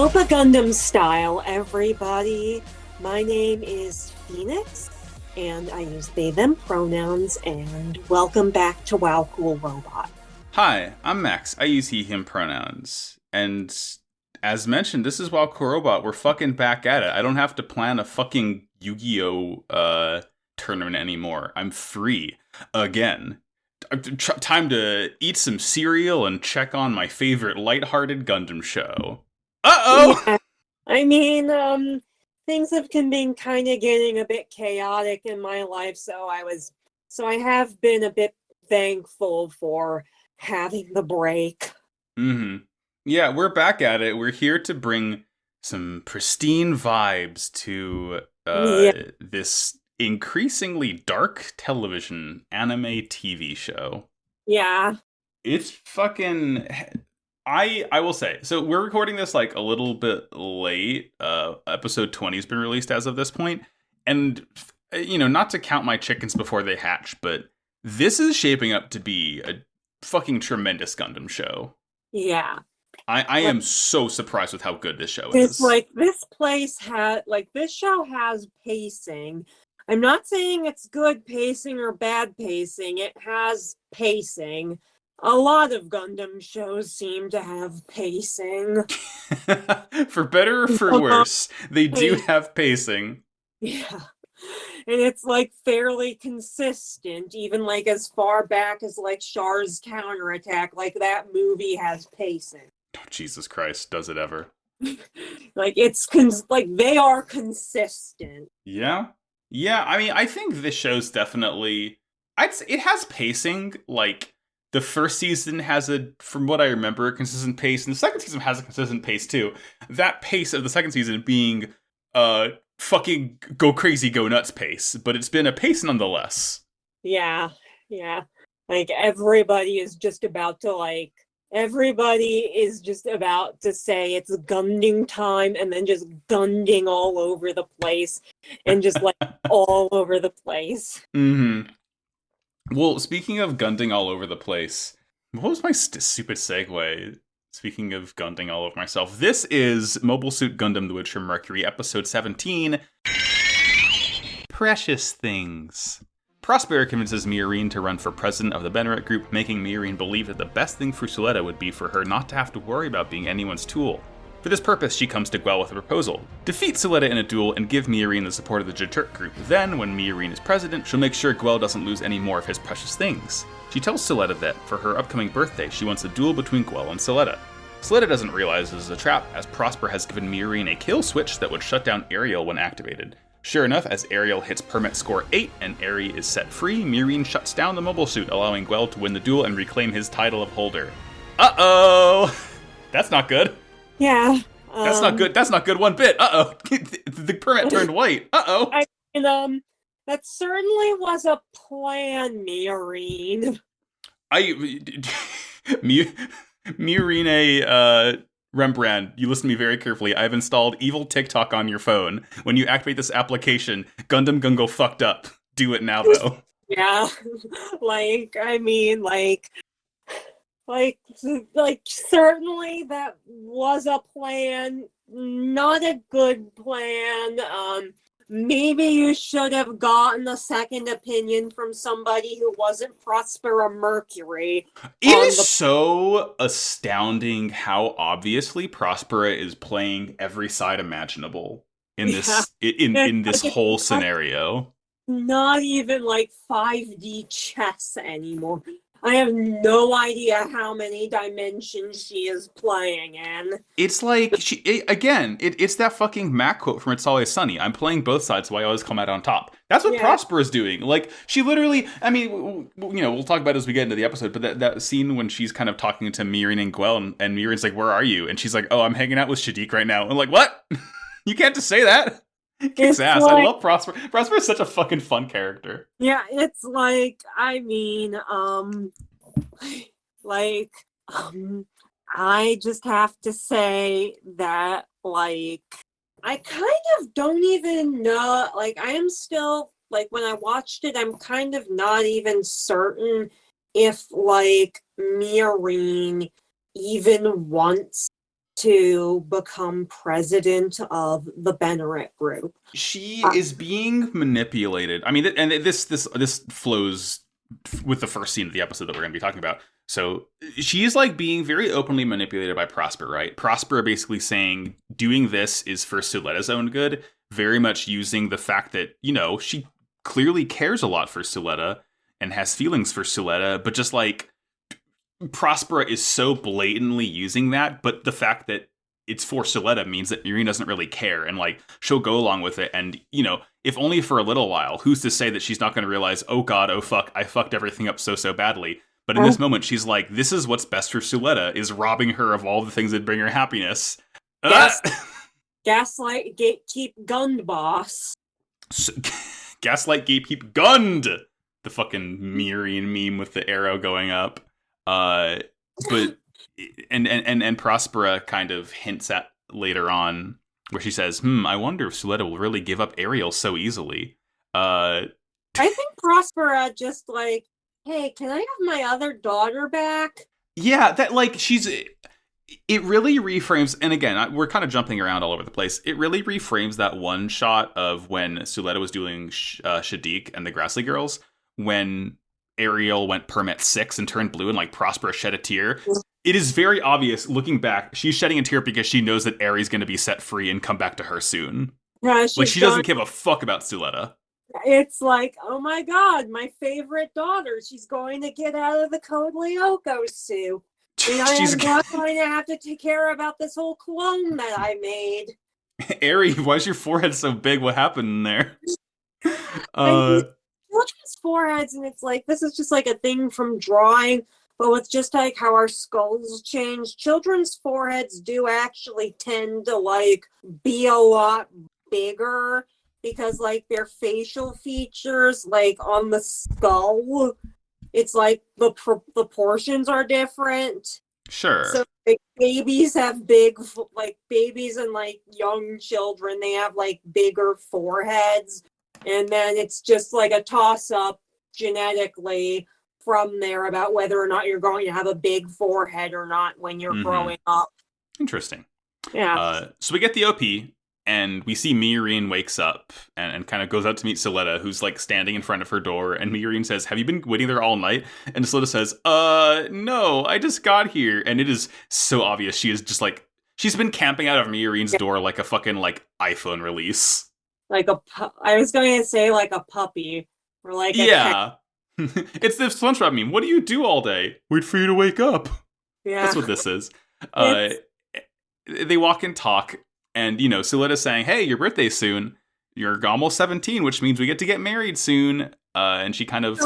Opa Gundam style, everybody. My name is Phoenix, and I use they, them pronouns, and welcome back to WoW Cool Robot. Hi, I'm Max. I use he, him pronouns. And as mentioned, this is WoW Cool Robot. We're fucking back at it. I don't have to plan a fucking Yu-Gi-Oh! Tournament anymore. I'm free. Again. Time to eat some cereal and check on my favorite lighthearted Gundam show. Uh-oh! Yeah. I mean, things have been kind of getting a bit chaotic in my life, so I have been a bit thankful for having the break. Mm-hmm. Yeah, we're back at it. We're here to bring some pristine vibes to this increasingly dark television anime TV show. Yeah. It's fucking... I will say, so we're recording this like a little bit late. Episode 20 has been released as of this point. And, you know, not to count my chickens before they hatch, but this is shaping up to be a fucking tremendous Gundam show. Yeah. I am so surprised with how good this show is. This show has pacing. I'm not saying it's good pacing or bad pacing. It has pacing. A lot of Gundam shows seem to have pacing. For better or for worse, they do have pacing. Yeah. And it's like fairly consistent, even like as far back as like Char's counterattack. Like that movie has pacing. Oh, Jesus Christ, does it ever? Like they are consistent. Yeah. Yeah, I mean, I think this show's definitely... it has pacing, like... The first season has from what I remember, a consistent pace, and the second season has a consistent pace too. That pace of the second season being fucking go crazy, go nuts pace, but it's been a pace nonetheless. Yeah. Like everybody is just about to say it's Gunding time and then just Gunding all over the place and just like all over the place. Mm-hmm. Well, speaking of Gunding all over the place, what was my stupid segue? Speaking of Gunding all over myself, this is Mobile Suit Gundam The Witcher Mercury, episode 17, Precious Things. Prospera convinces Miorine to run for president of the Benneret Group, making Miorine believe that the best thing for Suletta would be for her not to have to worry about being anyone's tool. For this purpose, she comes to Guel with a proposal. Defeat Suletta in a duel and give Miorine the support of the Jeturk group. Then, when Miorine is president, she'll make sure Guel doesn't lose any more of his precious things. She tells Suletta that, for her upcoming birthday, she wants a duel between Guel and Suletta. Suletta doesn't realize this is a trap, as Prosper has given Miorine a kill switch that would shut down Ariel when activated. Sure enough, as Ariel hits permit score 8 and Ari is set free, Miorine shuts down the mobile suit, allowing Guel to win the duel and reclaim his title of holder. Uh-oh! That's not good. Yeah. That's not good. That's not good one bit. Uh-oh. The permit turned white. Uh-oh. That certainly was a plan, Miorine. Miorine, Rembrandt, you listen to me very carefully. I've installed evil TikTok on your phone. When you activate this application, Gundam Gungo fucked up. Do it now, though. Yeah. Certainly that was a plan, not a good plan. Maybe you should have gotten a second opinion from somebody who wasn't Prospera Mercury. It is so astounding how obviously Prospera is playing every side imaginable in this in this whole scenario. Not even like 5D chess anymore. I have no idea how many dimensions she is playing in. It's like, it's that fucking Mac quote from It's Always Sunny. I'm playing both sides, so I always come out on top. That's what Prosper is doing. Like, she literally, I mean, you know, we'll talk about it as we get into the episode, but that scene when she's kind of talking to Miorine and Guel, and Miorine's like, where are you? And she's like, oh, I'm hanging out with Shadiq right now. And I'm like, what? You can't just say that. Kicks ass. I love Prosper. Prosper is such a fucking fun character. Yeah, it's like, I mean, I just have to say that, like, I kind of don't even know, like, I am still, like, when I watched it, I'm kind of not even certain if, like, Miorine even wants to become president of the Bennett group. She is being manipulated. I mean, and this flows with the first scene of the episode that we're going to be talking about. So she is like being very openly manipulated by Prosper, right? Prosper basically saying doing this is for Suletta's own good, very much using the fact that, you know, she clearly cares a lot for Suletta and has feelings for Suletta, but just like Prospera is so blatantly using that, but the fact that it's for Suletta means that Mirin doesn't really care, and like she'll go along with it, and you know, if only for a little while. Who's to say that she's not going to realize, oh god, oh fuck, I fucked everything up so badly. But in this moment, she's like, this is what's best for Suletta, is robbing her of all the things that bring her happiness. Gaslight, gatekeep, Gund boss. Gaslight, gatekeep, Gund. The fucking Mirin meme with the arrow going up. But and Prospera kind of hints at later on where she says, I wonder if Suletta will really give up Ariel so easily. I think Prospera just like, hey, can I have my other daughter back? Yeah, that like it really reframes, and again, we're kind of jumping around all over the place. It really reframes that one shot of when Suletta was doing Shadiq and the Grassley Girls, when Ariel went permit 6 and turned blue and like Prospera shed a tear. It is very obvious looking back, she's shedding a tear because she knows that Ari's going to be set free and come back to her soon. Yeah, like she doesn't give a fuck about Suletta. It's like, oh my god, my favorite daughter, she's going to get out of the Code Lyoko suit. And I'm not going to have to take care about this whole clone that I made. Ari, why is your forehead so big? What happened in there? Children's foreheads, and it's like, this is just like a thing from drawing, but with just like how our skulls change, children's foreheads do actually tend to like be a lot bigger because like their facial features, like on the skull, it's like the proportions are different. Sure. So like, babies have big, like babies and like young children, they have like bigger foreheads. And then it's just like a toss-up genetically from there about whether or not you're going to have a big forehead or not when you're growing up. Interesting. Yeah. So we get the OP, and we see Mirin wakes up and kind of goes out to meet Suletta, who's like standing in front of her door. And Mirin says, have you been waiting there all night? And Suletta says, no, I just got here. And it is so obvious. She is just like, she's been camping out of Mirin's door like a fucking like iPhone release. Like I was going to say like a puppy or like a cat. It's the SpongeBob meme. What do you do all day? Wait for you to wake up. Yeah. That's what this is. They walk and talk, and you know, Suletta's saying, hey, your birthday's soon. You're almost 17, which means we get to get married soon. And she kind of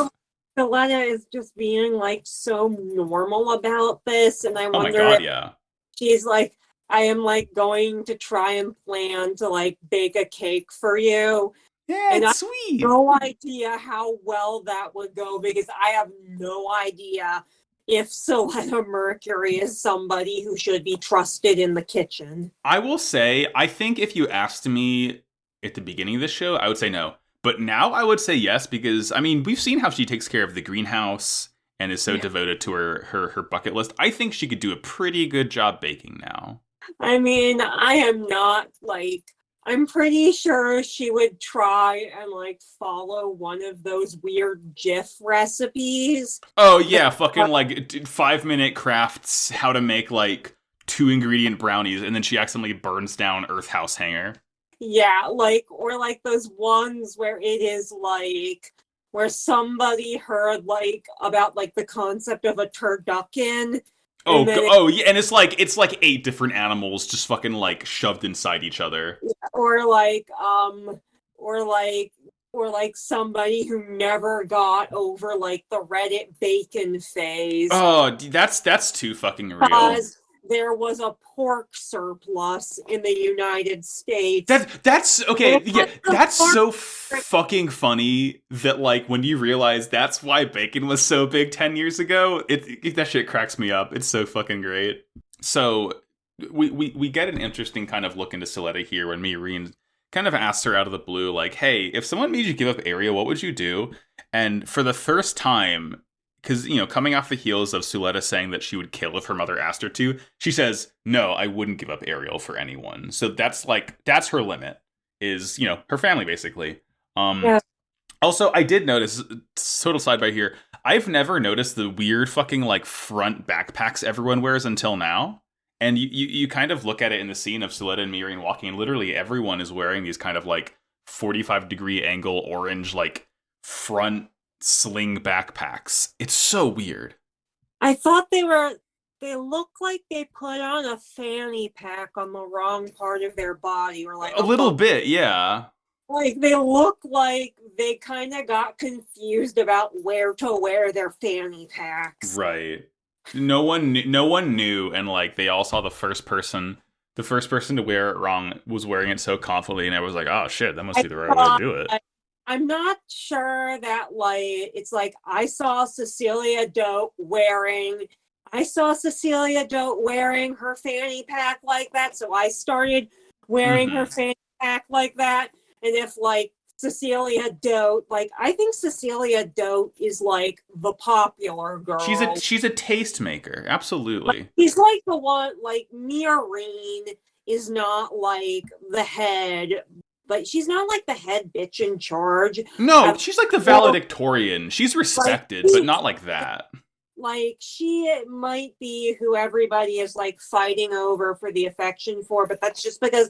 Suletta is just being like so normal about this, and I wonder oh my god, yeah. She's like, I am like going to try and plan to like bake a cake for you. Yeah, and it's I sweet. have no idea how well that would go because I have no idea if Suletta Mercury is somebody who should be trusted in the kitchen. I will say, I think if you asked me at the beginning of the show, I would say no. But now I would say yes, because I mean, we've seen how she takes care of the greenhouse and is so devoted to her bucket list. I think she could do a pretty good job baking now. I mean, I am not like, I'm pretty sure she would try and like follow one of those weird GIF recipes. Oh yeah, fucking like 5-minute crafts how to make like 2-ingredient brownies, and then she accidentally burns down Earth House Hanger. Yeah, like, or like those ones where it is like, where somebody heard like about like the concept of a turducken. Oh yeah, and it's like 8 different animals just fucking like shoved inside each other. Or like somebody who never got over like the Reddit bacon phase. Oh, that's too fucking real. Because there was a pork surplus in the United States. That's okay. Yeah, that's so fucking funny that like when you realize that's why bacon was so big 10 years ago, that shit cracks me up. It's so fucking great. So we get an interesting kind of look into Suletta here when Mirin kind of asks her out of the blue, like, hey, if someone made you give up Ariel, what would you do? And for the first time, because, coming off the heels of Suletta saying that she would kill if her mother asked her to, she says, no, I wouldn't give up Ariel for anyone. So that's her limit, is, her family, basically. Yeah. Also, I did notice, total sidebar here, I've never noticed the weird fucking, front backpacks everyone wears until now. And you kind of look at it in the scene of Suletta and Mirin walking, and literally everyone is wearing these kind of, 45-degree angle orange, front sling backpacks. It's so weird. I thought they look like they put on a fanny pack on the wrong part of their body, or a little bit, yeah. They look like they kind of got confused about where to wear their fanny packs. Right. No one knew, and they all saw the first person to wear it wrong was wearing it so confidently, and I was like, oh shit, that must be the right way to do it. I'm not sure that it's I saw Cecilia Dote wearing her fanny pack like that, so I started wearing her fanny pack like that. And if Cecilia Dote, I think Cecilia Dote is the popular girl. She's a tastemaker, absolutely. She's the one, Mirin is not the head, but she's not the head bitch in charge. No, she's the valedictorian. She's respected, but not like that. She might be who everybody is fighting over for the affection for, but that's just because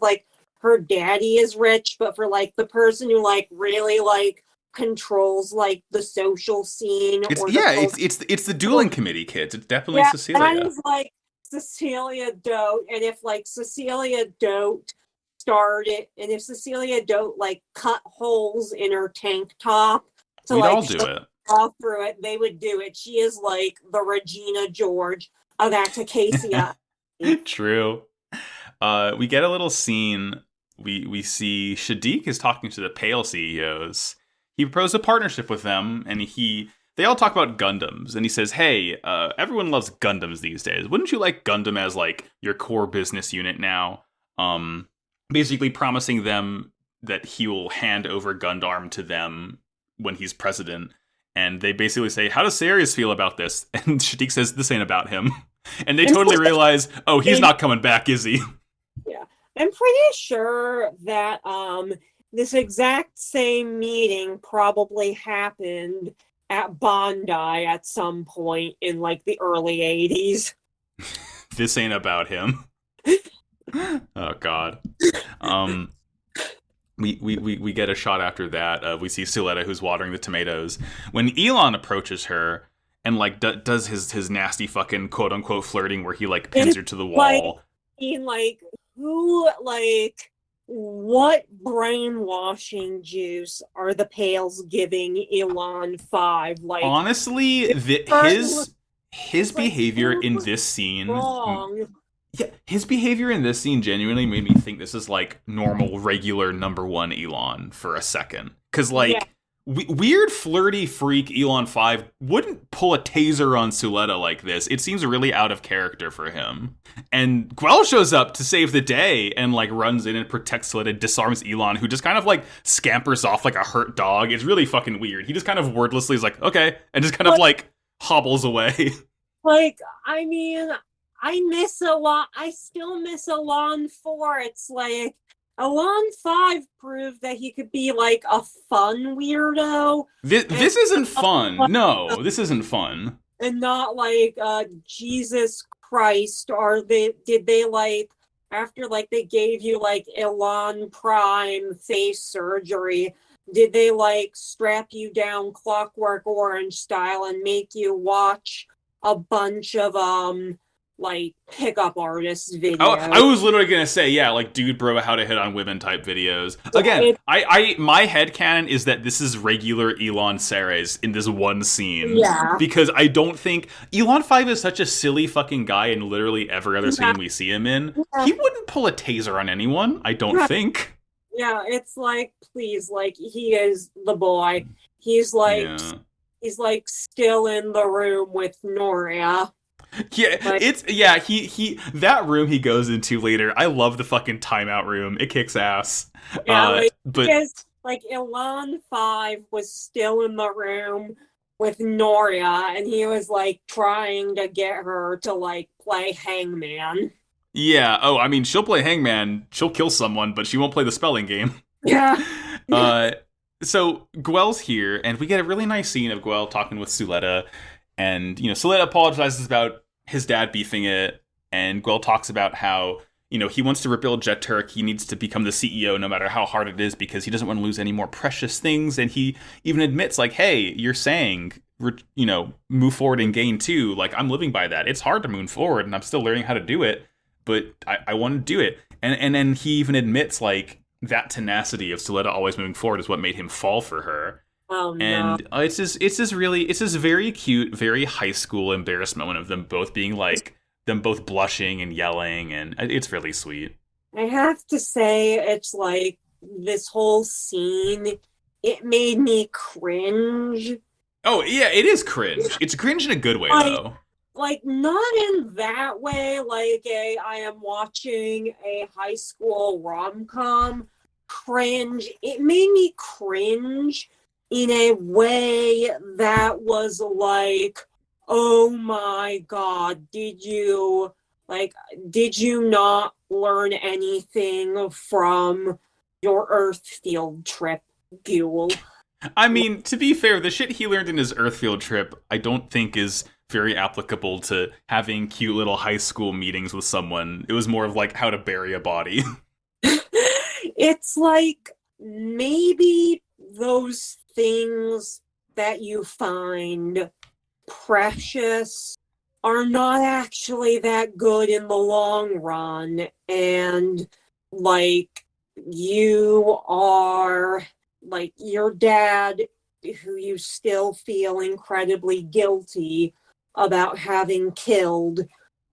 her daddy is rich. But for the person who really controls the social scene, it's the dueling committee, kids. It's definitely Cecilia. That is Cecilia Dote, and if Cecilia Dote started, and if Cecilia Dote cut holes in her tank top, so we'd all do it. All through it, they would do it. She is the Regina George of Atacacia. True. We get a little scene. We see Shadiq is talking to the Pale CEOs. He proposed a partnership with them, and they all talk about Gundams, and he says, hey, everyone loves Gundams these days. Wouldn't you like Gundam as your core business unit now? Basically promising them that he will hand over Gundam to them when he's president. And they basically say, how does Sarius feel about this? And Shadiq says, this ain't about him. And they totally realize, oh, he's not coming back, is he? Yeah. I'm pretty sure that this exact same meeting probably happened at Bondi at some point in the early 80s. This ain't about him. Oh, God. We get a shot after that. We see Suletta, who's watering the tomatoes. When Elon approaches her and does his nasty fucking quote unquote flirting, where he pins her to the wall. What brainwashing juice are the Pales giving Elon 5? Honestly, his behavior in this scene. Wrong. Yeah, his behavior in this scene genuinely made me think this is normal, regular number one Elon for a second. Because weird, flirty freak Elon 5 wouldn't pull a taser on Suletta like this. It seems really out of character for him. And Guel shows up to save the day and runs in and protects Suletta, disarms Elon, who just kind of scampers off like a hurt dog. It's really fucking weird. He just kind of wordlessly is okay, and just kind of hobbles away. I mean, I miss Elon. I still miss Elon 4. It's Elon 5 proved that he could be a fun weirdo. This isn't fun. No, this isn't fun. And not Jesus Christ, or did they after they gave you Elon Prime face surgery, did they strap you down Clockwork Orange style and make you watch a bunch of pickup artists videos? I was literally gonna say, yeah, dude bro how to hit on women type videos. Again, my headcanon is that this is regular Elon Ceres in this one scene. Yeah. Because I don't think Elon 5 is such a silly fucking guy in literally every other scene we see him in. Yeah. He wouldn't pull a taser on anyone, I don't think. Yeah, it's please, he is the boy. He's he's still in the room with Noria. Yeah, he that room he goes into later. I love the fucking timeout room. It kicks ass. Yeah, because Elon 5 was still in the room with Noria, and he was like trying to get her to like play hangman. Yeah. Oh, I mean, she'll play hangman. She'll kill someone, but she won't play the spelling game. Yeah. uh, so Guel's here, and we get a really nice scene of Guel talking with Suletta, and Suletta apologizes about his dad beefing it, and Guel talks about how he wants to rebuild Jet Turk. He needs to become the CEO no matter how hard it is because he doesn't want to lose any more precious things. And he even admits, like, hey, you're saying, move forward and gain too. Like, I'm living by that. It's hard to move forward, and I'm still learning how to do it, but I want to do it. And then he even admits, like, that tenacity of Suletta always moving forward is what made him fall for her. Oh, no. And it's this very cute, very high school embarrassed moment of them both being like, them both blushing and yelling, and it's really sweet. I have to say, it's like this whole scene, it made me cringe. Oh, yeah, it is cringe. It's cringe in a good way, though. Like, not in that way, like I am watching a high school rom-com cringe. It made me cringe in a way that was like, oh my god, did you not learn anything from your Earth field trip, Ghoul? I mean, to be fair, the shit he learned in his Earth field trip, I don't think is very applicable to having cute little high school meetings with someone. It was more of like how to bury a body. It's like, maybe those things that you find precious are not actually that good in the long run, and like, you are like your dad, who you still feel incredibly guilty about having killed.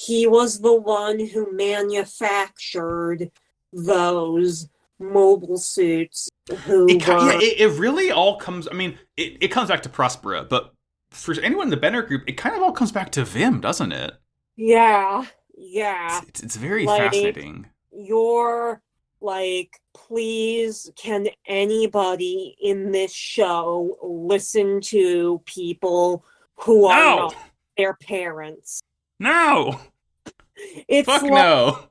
He was the one who manufactured those mobile suits. It really all comes, I mean, it comes back to Prospera, but for anyone in the Benner group, it kind of all comes back to Vim, doesn't it? Yeah. It's very fascinating. You're like, please, can anybody in this show listen to people who are not their parents? No! It's Fuck no!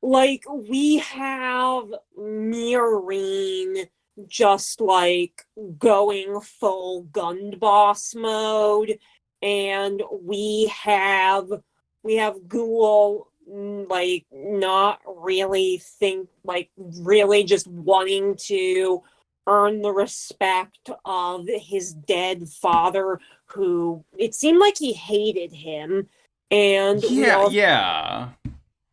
Like, we have Mireen just like going full Gundboss mode, and we have Ghoul like not really really just wanting to earn the respect of his dead father, who it seemed like he hated him. And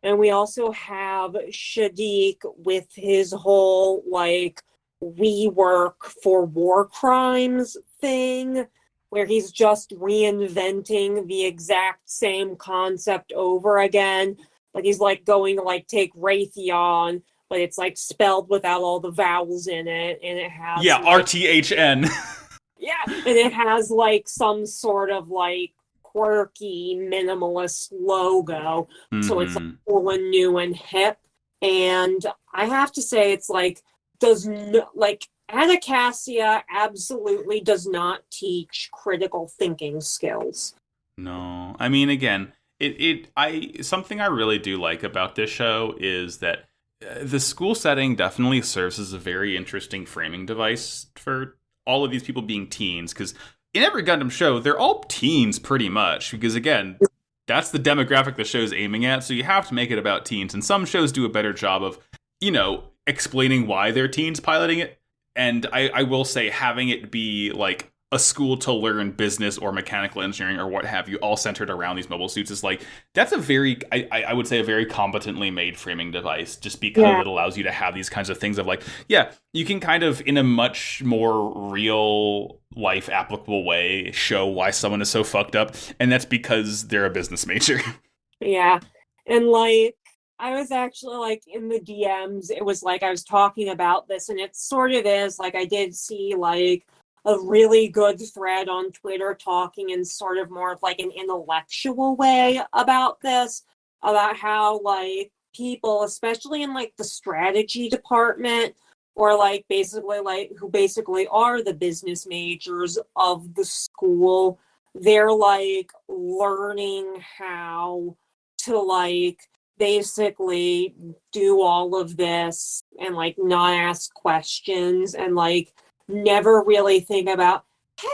and we also have Shadiq with his whole like, we work for war crimes thing, where he's just reinventing the exact same concept over again. Like, he's like going to like take Raytheon, but it's like spelled without all the vowels in it, and it has RTHN. Yeah, and it has like some sort of like quirky minimalist logo. Mm-hmm. So it's like cool and new and hip. And I have to say, it's like, Anacassia absolutely does not teach critical thinking skills. No. I mean, again, something I really do like about this show is that the school setting definitely serves as a very interesting framing device for all of these people being teens, because in every Gundam show, they're all teens pretty much, because again, that's the demographic the show's aiming at, so you have to make it about teens, and some shows do a better job of, explaining why they're teens piloting it. And I will say, having it be like a school to learn business or mechanical engineering or what have you, all centered around these mobile suits, is like, that's a very, I would say, a very competently made framing device, just because it allows you to have these kinds of things of like, you can kind of, in a much more real life applicable way, show why someone is so fucked up, and that's because they're a business major. Yeah, and like, I was actually like in the DMs, it was like I was talking about this, and it sort of is like, I did see like a really good thread on Twitter talking in sort of more of like an intellectual way about this, about how like people, especially in like the strategy department, or like basically like who basically are the business majors of the school. They're like learning how to like basically do all of this and like not ask questions and like never really think about,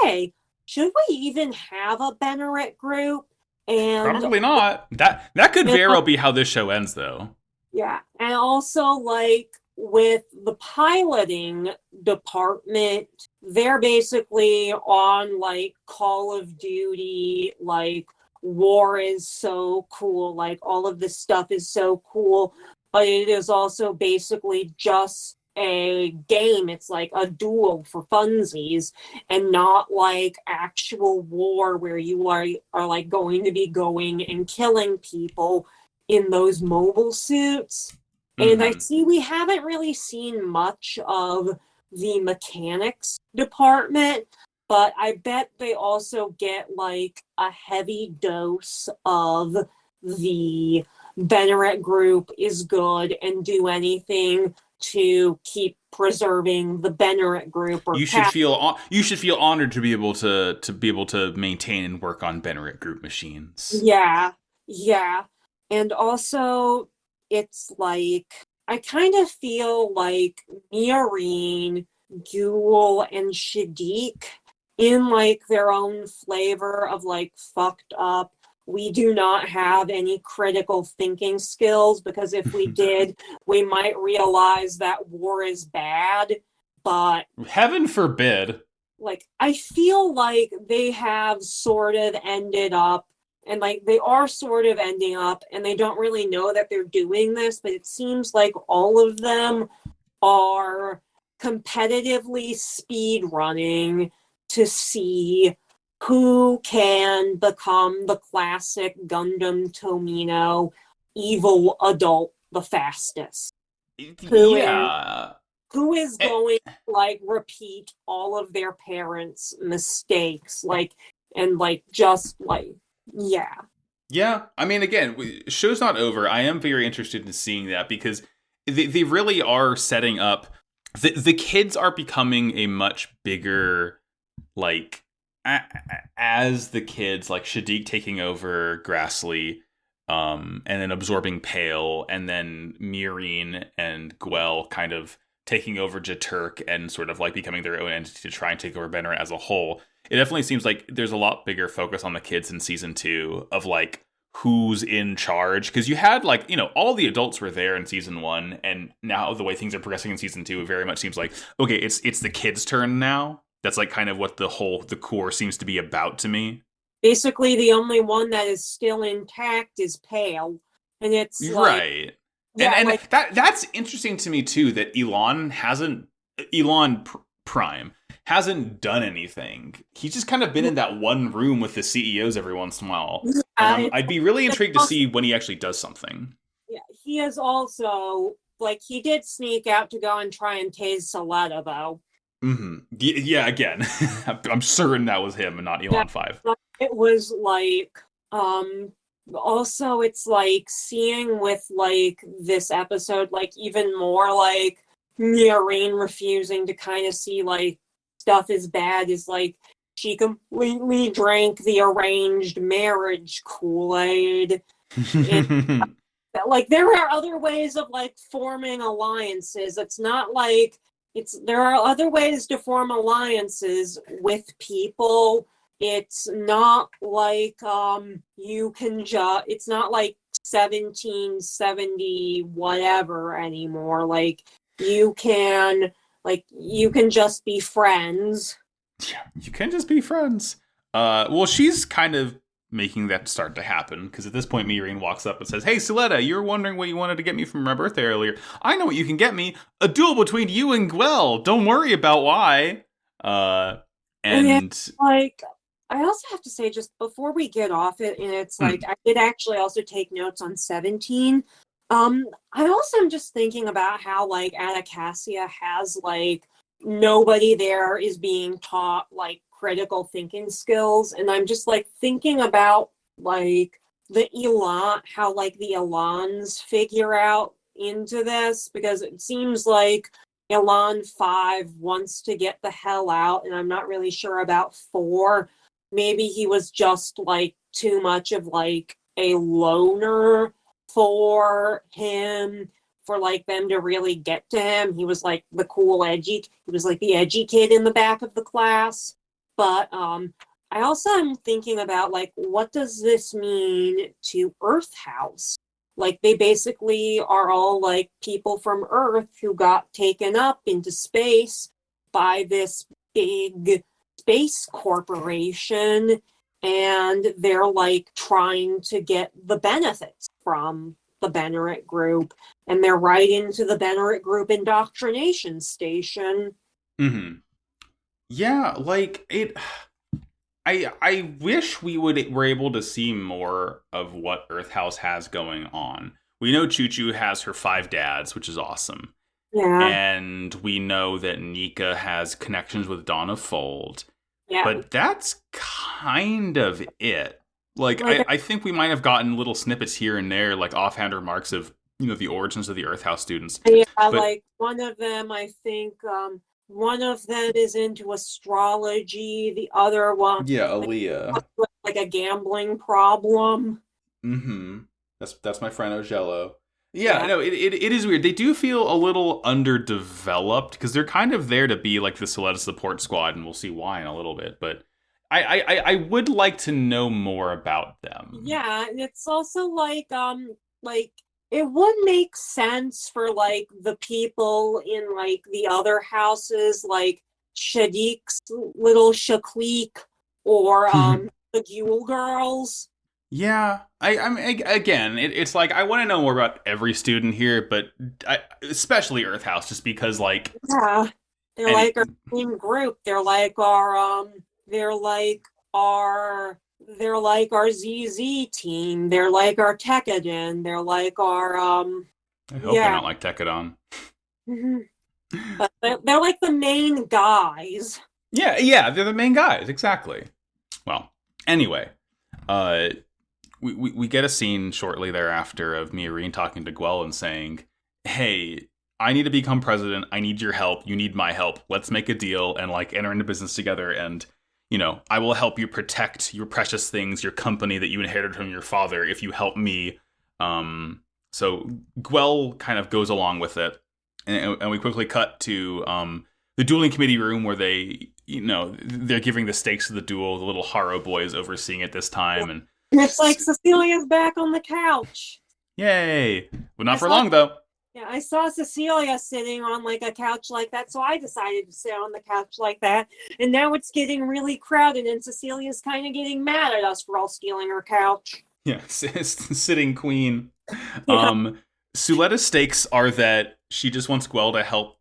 hey, should we even have a Bennett group? And Probably not. That could and, very well be how this show ends, though. yeah, and also like with the piloting department, they're basically on like Call of Duty, like war is so cool, like all of this stuff is so cool, but it is also basically just a game. It's like a duel for funsies and not like actual war where you are like going to be going and killing people in those mobile suits. And I see we haven't really seen much of the mechanics department, but I bet they also get like a heavy dose of the Bennett group is good and do anything to keep preserving the Bennett group. Or you should feel honored to be able to maintain and work on Bennett group machines. Yeah. And also, it's like, I kind of feel like Miorine, Ghoul, and Shadiq, in like their own flavor of like fucked up, we do not have any critical thinking skills, because if we did, we might realize that war is bad, but heaven forbid. Like, I feel like they have sort of ended up, and like they are sort of ending up, and they don't really know that they're doing this, but it seems like all of them are competitively speed running to see who can become the classic Gundam Tomino evil adult the fastest. Who is going to like repeat all of their parents' mistakes, like, and like just like, yeah. Yeah, I mean, again, show's not over. I am very interested in seeing that, because they really are setting up. The kids are becoming a much bigger, like, as the kids, like Shadiq taking over Grassley, and then absorbing Pale, and then Miorine and Gwell kind of taking over Jaturk and sort of like becoming their own entity to try and take over Bennett as a whole. It definitely seems like there's a lot bigger focus on the kids in season 2 of like who's in charge, because you had like, you know, all the adults were there in season 1, and now the way things are progressing in season 2, it very much seems like, okay, it's the kids' turn now. That's like kind of what the core seems to be about to me. Basically, the only one that is still intact is Pale, and it's like, right. Yeah, and like, that's interesting to me too, that Elon Prime hasn't done anything. He's just kind of been in that one room with the CEOs every once in a while. I'd be really intrigued to see when he actually does something. Yeah, he is also, like, he did sneak out to go and try and tase Soletta, though. Mm-hmm. Yeah, again, I'm certain that was him and not Elon 5. It was like, also it's like seeing with like this episode, like even more like Miorine refusing to kind of see like stuff is bad, is like she completely drank the arranged marriage Kool-Aid. Like, there are other ways of like forming alliances. It's not like there are other ways to form alliances with people. It's not like it's not like 1770 whatever anymore. Like, you can just be friends. Yeah, you can just be friends. Well, she's kind of making that start to happen, because at this point Miorine walks up and says, "Hey, Soletta, you were wondering what you wanted to get me from my birthday earlier. I know what you can get me. A duel between you and Gwell. Don't worry about why." And like, I also have to say, just before we get off it, and it's like, I did actually also take notes on 17. I also am just thinking about how, like, Anacassia has, like, nobody there is being taught, like, critical thinking skills, and I'm just, like, thinking about, like, the Elan, how, like, the Elans figure out into this, because it seems like Elan 5 wants to get the hell out, and I'm not really sure about 4. Maybe he was just like too much of like a loner for him, for like them to really get to him. He was like the cool edgy, he was like the edgy kid in the back of the class. But I also am thinking about like, what does this mean to Earth House? Like, they basically are all like people from Earth who got taken up into space by this big space corporation, and they're like trying to get the benefits from the Bennett group, and they're right into the Bennett group indoctrination station. Mm-hmm. Yeah, like it. I wish we were able to see more of what Earth House has going on. We know Choo Choo has her 5 dads, which is awesome. Yeah. And we know that Nika has connections with Donna Fold. Yeah. But that's kind of it. Like, I think we might have gotten little snippets here and there, like offhand remarks of, the origins of the Earth House students. Yeah, but, like one of them, I think, one of them is into astrology. The other one, yeah, Aaliyah, like a gambling problem. Mm-hmm. That's my friend Ojello. Yeah, no, it is weird. They do feel a little underdeveloped because they're kind of there to be like the Soletta support squad, and we'll see why in a little bit. But I would like to know more about them. Yeah, and it's also like it would make sense for like the people in like the other houses, like Shadiq's little Shaklik or the Jewel Girls. Yeah, I mean, again, it's like I want to know more about every student here, but especially Earth House, just because like they're like our team group. They're like our ZZ team. They're like our Tekkadan. They're like our I hope they're not like Tekkadan. But they're like the main guys. Yeah, they're the main guys, exactly. Well, anyway, we get a scene shortly thereafter of Miorine talking to Guel and saying, "Hey, I need to become president. I need your help. You need my help. Let's make a deal and like enter into business together. And I will help you protect your precious things, your company that you inherited from your father, if you help me." So Guel kind of goes along with it, and we quickly cut to the dueling committee room where they, they're giving the stakes of the duel. The little Haro boys overseeing it this time, and it's like Cecilia's back on the couch. Yay! But not for long, though. Yeah, I saw Cecilia sitting on like a couch like that, so I decided to sit on the couch like that. And now it's getting really crowded, and Cecilia's kind of getting mad at us for all stealing her couch. Yeah, sitting queen. Suletta's stakes are that she just wants Guel to help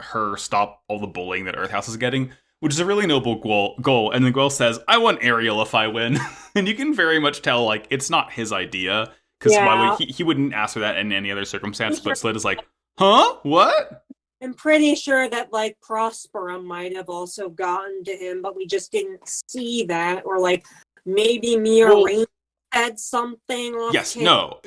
her stop all the bullying that Earth House is getting, which is a really noble goal. And then Guel says, "I want Ariel if I win." And you can very much tell, like, it's not his idea. Because why would he wouldn't ask for that in any other circumstance, but Suletta's like, huh? What? I'm pretty sure that, like, Prospera might have also gotten to him, but we just didn't see that. Or, like, maybe Miorine said something off him. No.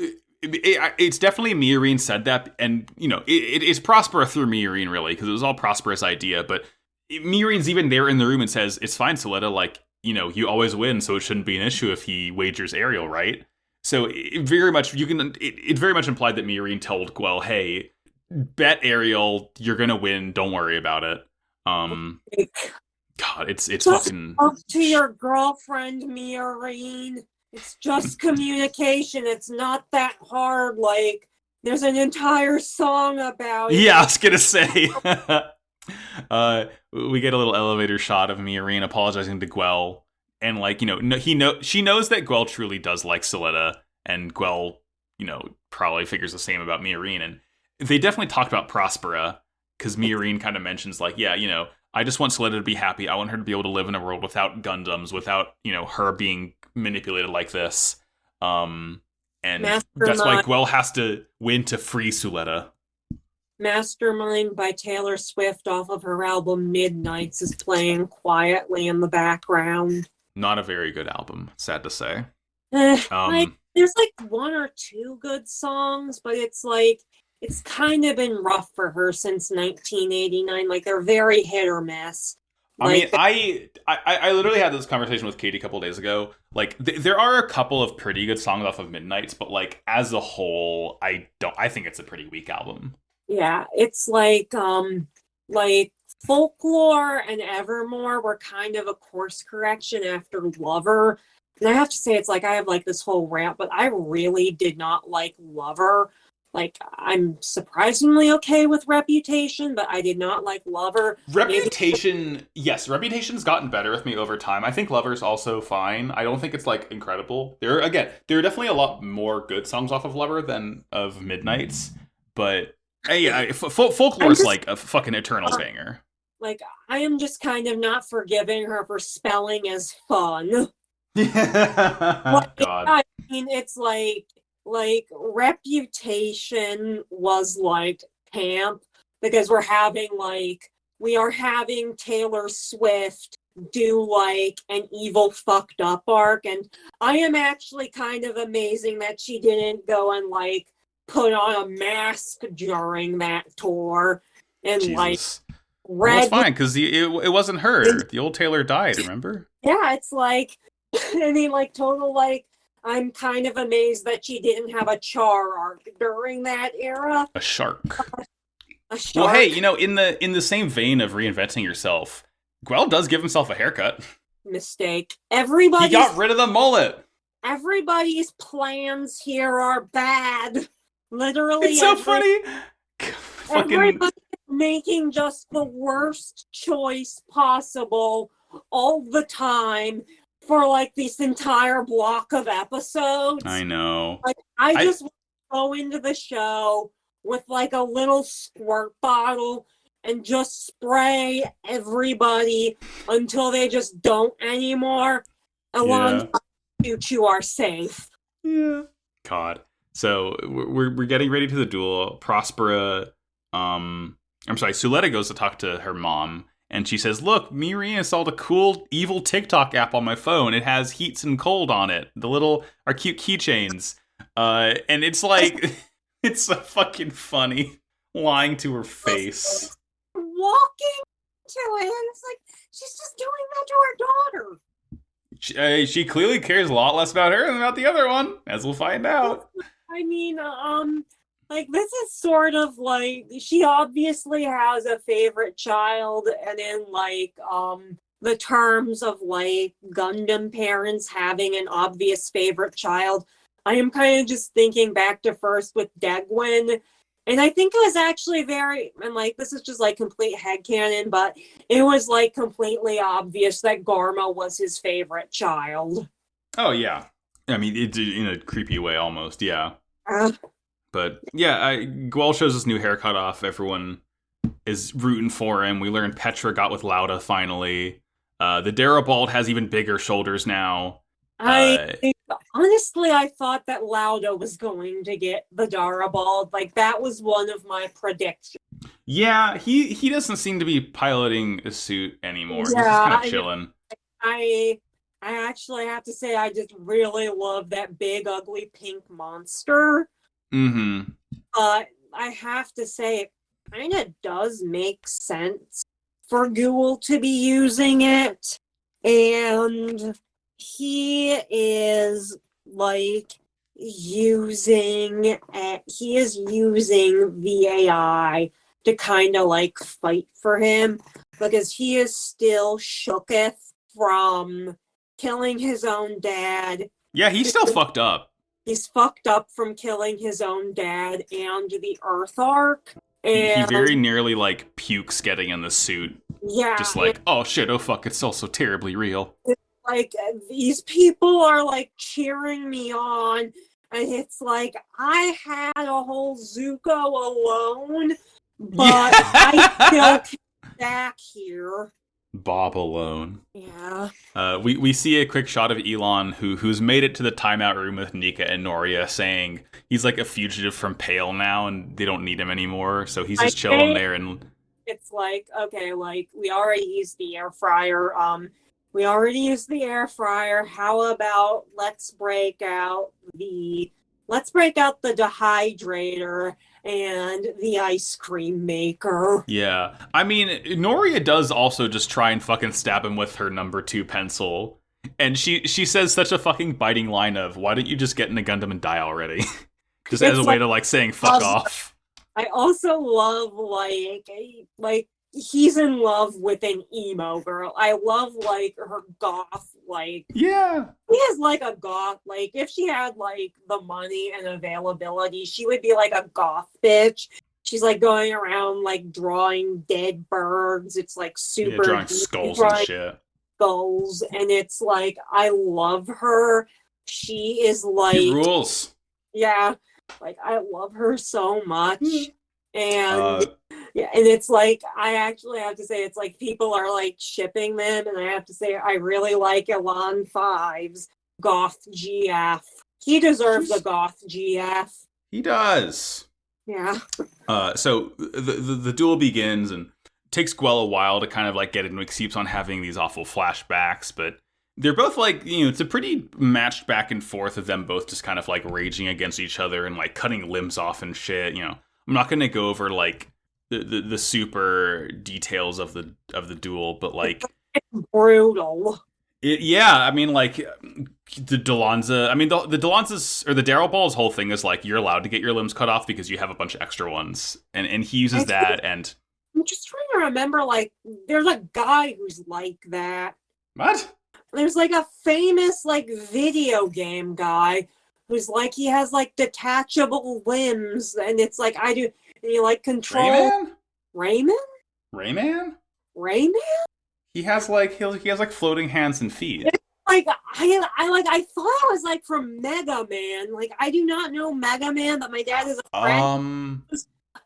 It's definitely Miorine said that, and, it's Prospera through Miorine, really, because it was all Prospera's idea, but Miorine's even there in the room and says, "It's fine, Suletta, like, you always win, so it shouldn't be an issue if he wagers Ariel, right?" So it's very much implied that Miorine told Guel, "Hey, bet Ariel, you're gonna win. Don't worry about it." God, it's just fucking. Talk to your girlfriend, Miorine. It's just communication. It's not that hard. Like, there's an entire song about it. Yeah, I was gonna say. We get a little elevator shot of Miorine apologizing to Guel. And, like, she knows that Guel truly does like Suletta, and Guel, probably figures the same about Miorine. And they definitely talk about Prospera, because Miorine kind of mentions, like, I just want Suletta to be happy. I want her to be able to live in a world without Gundams, without, her being manipulated like this. And that's why Guel has to win to free Suletta. Mastermind by Taylor Swift off of her album Midnights is playing quietly in the background. Not a very good album, sad to say. Like, there's like 1 or 2 good songs, but it's like it's kind of been rough for her since 1989. Like, they're very hit or miss. I mean, Like, I literally had this conversation with Katie a couple days ago. Like, there are a couple of pretty good songs off of Midnight's, but like as a whole, I think it's a pretty weak album. yeah, it's like Folklore and Evermore were kind of a course correction after Lover. And I have to say, it's like I have like this whole rant, but I really did not like Lover. Like, I'm surprisingly okay with Reputation, but I did not like Lover. Reputation, yes, Reputation's gotten better with me over time. I think Lover's also fine. I don't think it's like incredible. There are definitely a lot more good songs off of Lover than of Midnight's, but hey, Folklore's like a fucking eternal banger. Like, I am just kind of not forgiving her for spelling as fun. God. I mean, it's like Reputation was like camp because we are having Taylor Swift do like an evil fucked up arc, and I am actually kind of amazing that she didn't go and like put on a mask during that tour and Jesus. like well, that's fine because it wasn't her. The old Taylor died, remember? Yeah, it's like I mean, like, total, like, I'm kind of amazed that she didn't have a Char arc during that era. A shark. A shark. Well, hey, in the same vein of reinventing yourself, Guel does give himself a haircut. Mistake. He got rid of the mullet. Everybody's plans here are bad. Literally, it's so funny. Everybody's making just the worst choice possible all the time. For like this entire block of episodes. I know. Like, I just want to go into the show with like a little squirt bottle and just spray everybody until they just don't anymore. Along you are safe. Yeah. God. So we're getting ready to the duel. Suletta goes to talk to her mom. And she says, look, Mirin installed a cool, evil TikTok app on my phone. It has heats and cold on it. Our cute keychains. And it's like, it's so fucking funny. Lying to her face. Walking to it. And it's like, she's just doing that to her daughter. She clearly cares a lot less about her than about the other one, as we'll find out. I mean, like, this is sort of like, she obviously has a favorite child, and in, like, the terms of, like, Gundam parents having an obvious favorite child, I am kind of just thinking back to first with Degwin, and I think it was actually and, like, this is just, like, complete headcanon, but it was, like, completely obvious that Garma was his favorite child. Oh, yeah. I mean, it in a creepy way, almost, yeah. But yeah, Guel shows his new haircut off. Everyone is rooting for him. We learn Petra got with Lauda finally. The Darabald has even bigger shoulders now. Honestly, I thought that Lauda was going to get the Darabald. Like, that was one of my predictions. Yeah, he doesn't seem to be piloting a suit anymore. He's just kind of chilling. I actually have to say I just really love that big, ugly pink monster. Mm-hmm. But I have to say, it kind of does make sense for Ghoul to be using it. And he is, like, using the AI to kind of, like, fight for him. Because he is still shooketh from killing his own dad. Yeah, he's still fucked up. He's fucked up from killing his own dad and the Earth Arc. And he very nearly, like, pukes getting in the suit. Yeah. Just like, oh shit, oh fuck, it's all so terribly real. Like, these people are, like, cheering me on. And it's like, I had a whole Zuko alone, but I still came back here. Bob alone. Yeah. We see a quick shot of Elon who's made it to the timeout room with Nika and Noria, saying he's like a fugitive from Pale now and they don't need him anymore, so he's just chilling there. And it's like, okay, like, we already used the air fryer. How about let's break out the dehydrator and the ice cream maker. Yeah. I mean, Noria does also just try and fucking stab him with her number 2 pencil. And she says such a fucking biting line of, why don't you just get in a Gundam and die already? Just as a way to, like, saying fuck off. I also love, like, he's in love with an emo girl. I love, like, her goth, like... Yeah. He has, like, a goth, like, if she had, like, the money and availability, she would be, like, a goth bitch. She's, like, going around, like, drawing dead birds. It's, like, super... Yeah, drawing skulls and shit. Skulls, and it's, like, I love her. She is, like... She rules. Yeah. Like, I love her so much. And yeah, and it's like, I actually have to say, it's like people are like shipping them, and I have to say, I really like Elan 5's Goth GF. He deserves a Goth GF. He does. Yeah. So the duel begins, and it takes Guel a while to kind of like get into it. Keeps on having these awful flashbacks, but they're both like, you know, it's a pretty matched back and forth of them both just kind of like raging against each other and like cutting limbs off and shit. You know, I'm not going to go over like the super details of the duel, but like it's brutal. Yeah, I mean, like the Delonza. I mean, the Delonza's or the Daryl Ball's whole thing is like you're allowed to get your limbs cut off because you have a bunch of extra ones, and he uses that. And I'm just trying to remember, like, there's a guy who's like that. What? There's like a famous like video game guy who's like he has like detachable limbs, and it's like I do. And you like control Rayman? He has like he has like floating hands and feet. It's like I thought it was like from Mega Man. Like I do not know Mega Man, but my dad is a friend.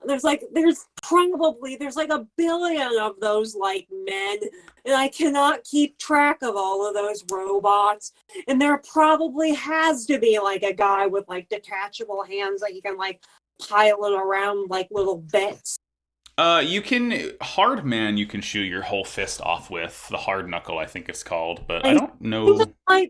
There's like a billion of those like men, and I cannot keep track of all of those robots. And there probably has to be like a guy with like detachable hands that you can like pilot around like little bits. You can hard man. You can shoot your whole fist off with the hard knuckle, I think it's called, but I don't know.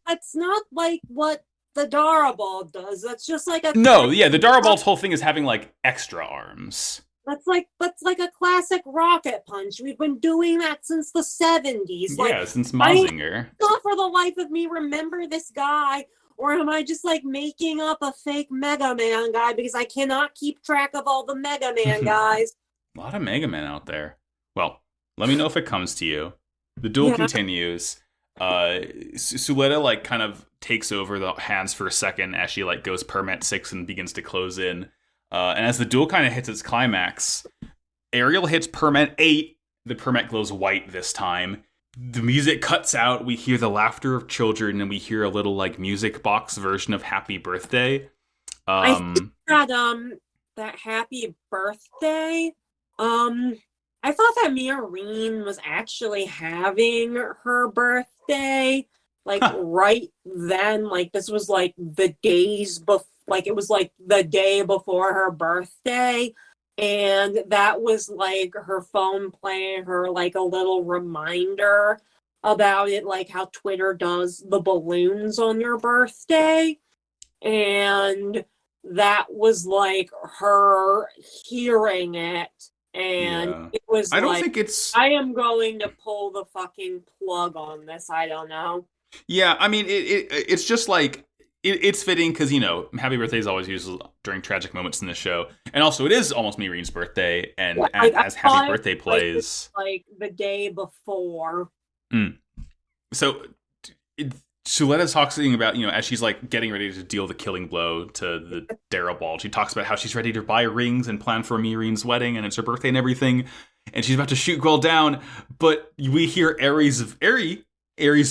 That's not like what the Daraball does. That's just like a the Daraball's whole thing is having like extra arms. That's like a classic rocket punch. We've been doing that since the 70s. Yeah, since Mazinger. I not for the life of me remember this guy, or am I just like making up a fake Mega Man guy because I cannot keep track of all the Mega Man guys? A lot of Mega Man out there. Well, let me know if it comes to you. The duel continues. Suletta like kind of takes over the hands for a second as she like goes Permet 6 and begins to close in. And as the duel kind of hits its climax, Ariel hits Permet 8. The Permet glows white this time. The music cuts out. We hear the laughter of children, and we hear a little like music box version of Happy Birthday. I think that Happy Birthday. I thought that Miorine was actually having her birthday, like right then. Like this was like the days before. Like it was like the day before her birthday, and that was like her phone playing her like a little reminder about it, like how Twitter does the balloons on your birthday. And that was like her hearing it. And it was I don't think it's... I am going to pull the fucking plug on this. I don't know. Yeah, I mean, it's just like... It's fitting because, you know, Happy Birthday is always used during tragic moments in the show. And also, it is almost Miorine's birthday. And as Happy Birthday plays... Like the day before. So, Suletta's talking about, you know, as she's like getting ready to deal the killing blow to the Daraball, she talks about how she's ready to buy rings and plan for Miorine's wedding, and it's her birthday and everything. And she's about to shoot Guel down, but we hear Aries'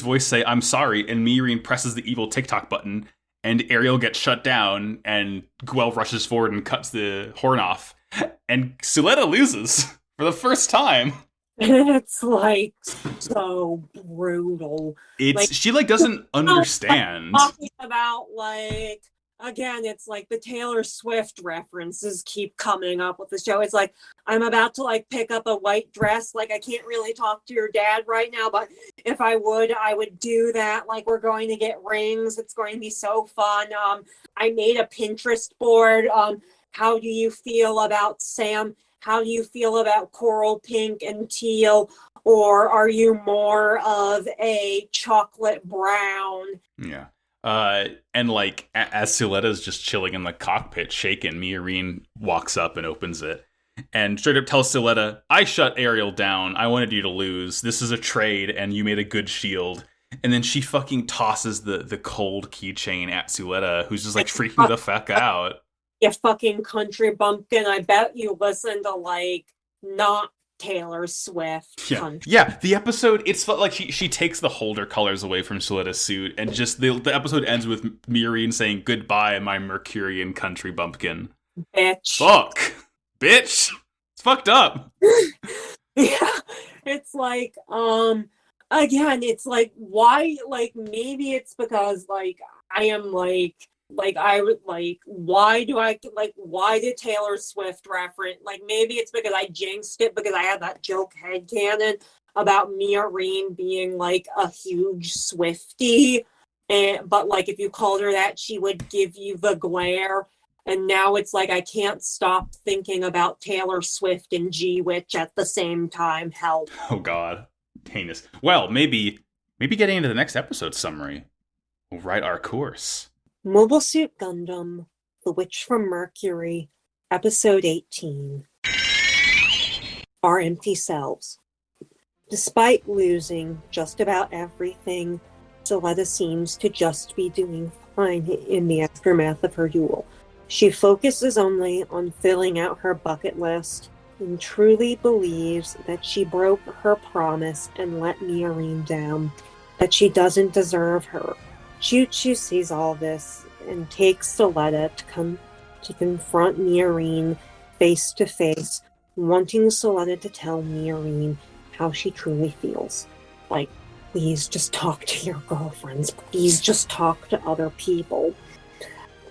voice say, "I'm sorry," and Miorine presses the evil TikTok button, and Ariel gets shut down, and Guel rushes forward and cuts the horn off, and Suletta loses for the first time. It's like so brutal. She like doesn't understand. Talking about like again, it's like the Taylor Swift references keep coming up with the show. It's like I'm about to like pick up a white dress. Like I can't really talk to your dad right now, but if I would do that. Like we're going to get rings. It's going to be so fun. I made a Pinterest board. how do you feel about Sam? How do you feel about coral pink and teal? Or are you more of a chocolate brown? Yeah. And like as Suletta's just chilling in the cockpit, shaken, Miorine walks up and opens it, and straight up tells Suletta, "I shut Ariel down. I wanted you to lose. This is a trade, and you made a good shield." And then she fucking tosses the cold keychain at Suletta, who's just like freaking the fuck out. You fucking country bumpkin! I bet you listen to like not Taylor Swift. Yeah. The episode, it's like she takes the holder colors away from Suletta's suit, and just the episode ends with Miorine saying, "Goodbye, my Mercurian country bumpkin." Bitch. Fuck. Bitch. It's fucked up. Yeah. It's like, again, it's like, why, like, maybe it's because, like, I am, I would like, why did Taylor Swift reference, like, maybe it's because I jinxed it because I had that joke headcanon about Miorine being like a huge Swiftie, but like if you called her that, she would give you the glare, and now it's like I can't stop thinking about Taylor Swift and G-Witch at the same time. Help. Oh god. Heinous. Well, maybe getting into the next episode summary will write our course. Mobile Suit Gundam, The Witch from Mercury, Episode 18. Our Empty Selves. Despite losing just about everything, Suletta seems to just be doing fine in the aftermath of her duel. She focuses only on filling out her bucket list and truly believes that she broke her promise and let Miorine down, that she doesn't deserve her. Choo-Choo sees all this and takes Suletta to confront Miorine face to face, wanting Suletta to tell Miorine how she truly feels. Like, please just talk to your girlfriends. Please just talk to other people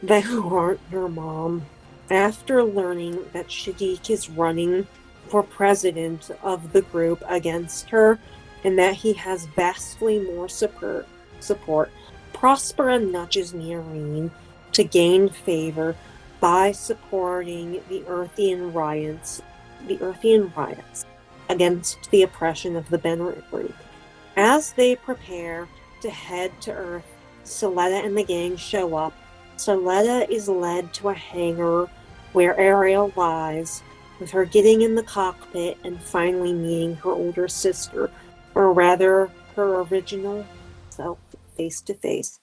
that who aren't your mom. After learning that Shadiq is running for president of the group against her, and that he has vastly more support, Prospera nudges Miorine to gain favor by supporting the Earthian riots against the oppression of the Benrit group. As they prepare to head to Earth, Suletta and the gang show up. Suletta is led to a hangar where Ariel lies, with her getting in the cockpit and finally meeting her older sister, or rather, her original self, face to face.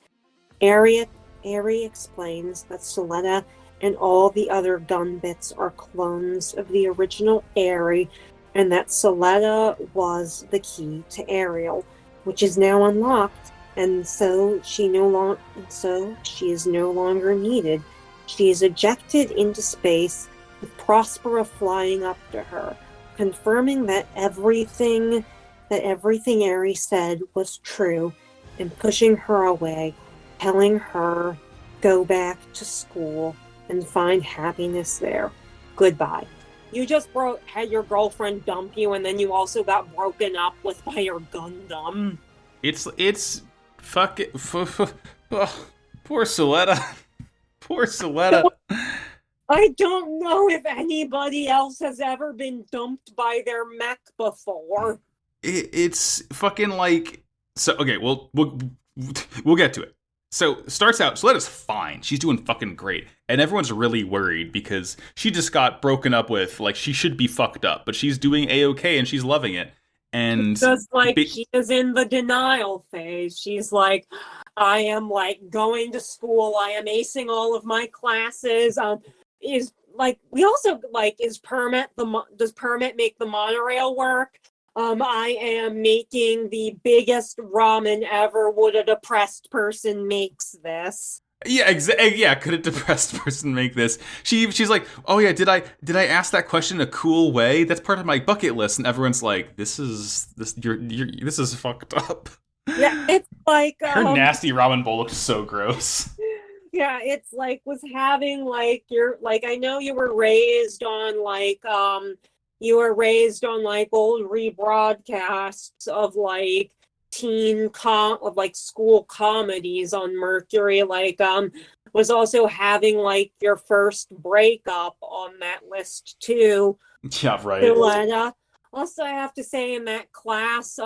Ari explains that Suletta and all the other gun bits are clones of the original Ari, and that Suletta was the key to Ariel, which is now unlocked, and so she is no longer needed. She is ejected into space, with Prospera flying up to her, confirming that everything Ari said was true, and pushing her away, telling her, go back to school and find happiness there. Goodbye. You just had your girlfriend dump you, and then you also got broken up with by your Gundam. It's fuck it. Poor Suletta. Poor Suletta. I don't know if anybody else has ever been dumped by their mech before. It's fucking like, so okay. We'll get to it. So starts out, Suletta's fine. She's doing fucking great. And everyone's really worried because she just got broken up with. Like, she should be fucked up, but she's doing A-okay and she's loving it. And just like she is in the denial phase. She's like, I am like going to school. I am acing all of my classes. Is like, we also like, does Permit make the monorail work? I am making the biggest ramen ever. Would a depressed person makes this? Yeah, yeah, could a depressed person make this? She's like, oh yeah, did I ask that question a cool way? That's part of my bucket list, and everyone's like, this is fucked up. Yeah, it's like her nasty ramen bowl looked so gross. Yeah, it's like was having like you're like I know you were raised on like old rebroadcasts of like school comedies on Mercury, like was also having like your first breakup on that list too. Yeah, right. Yoletta. Also, I have to say, in that class,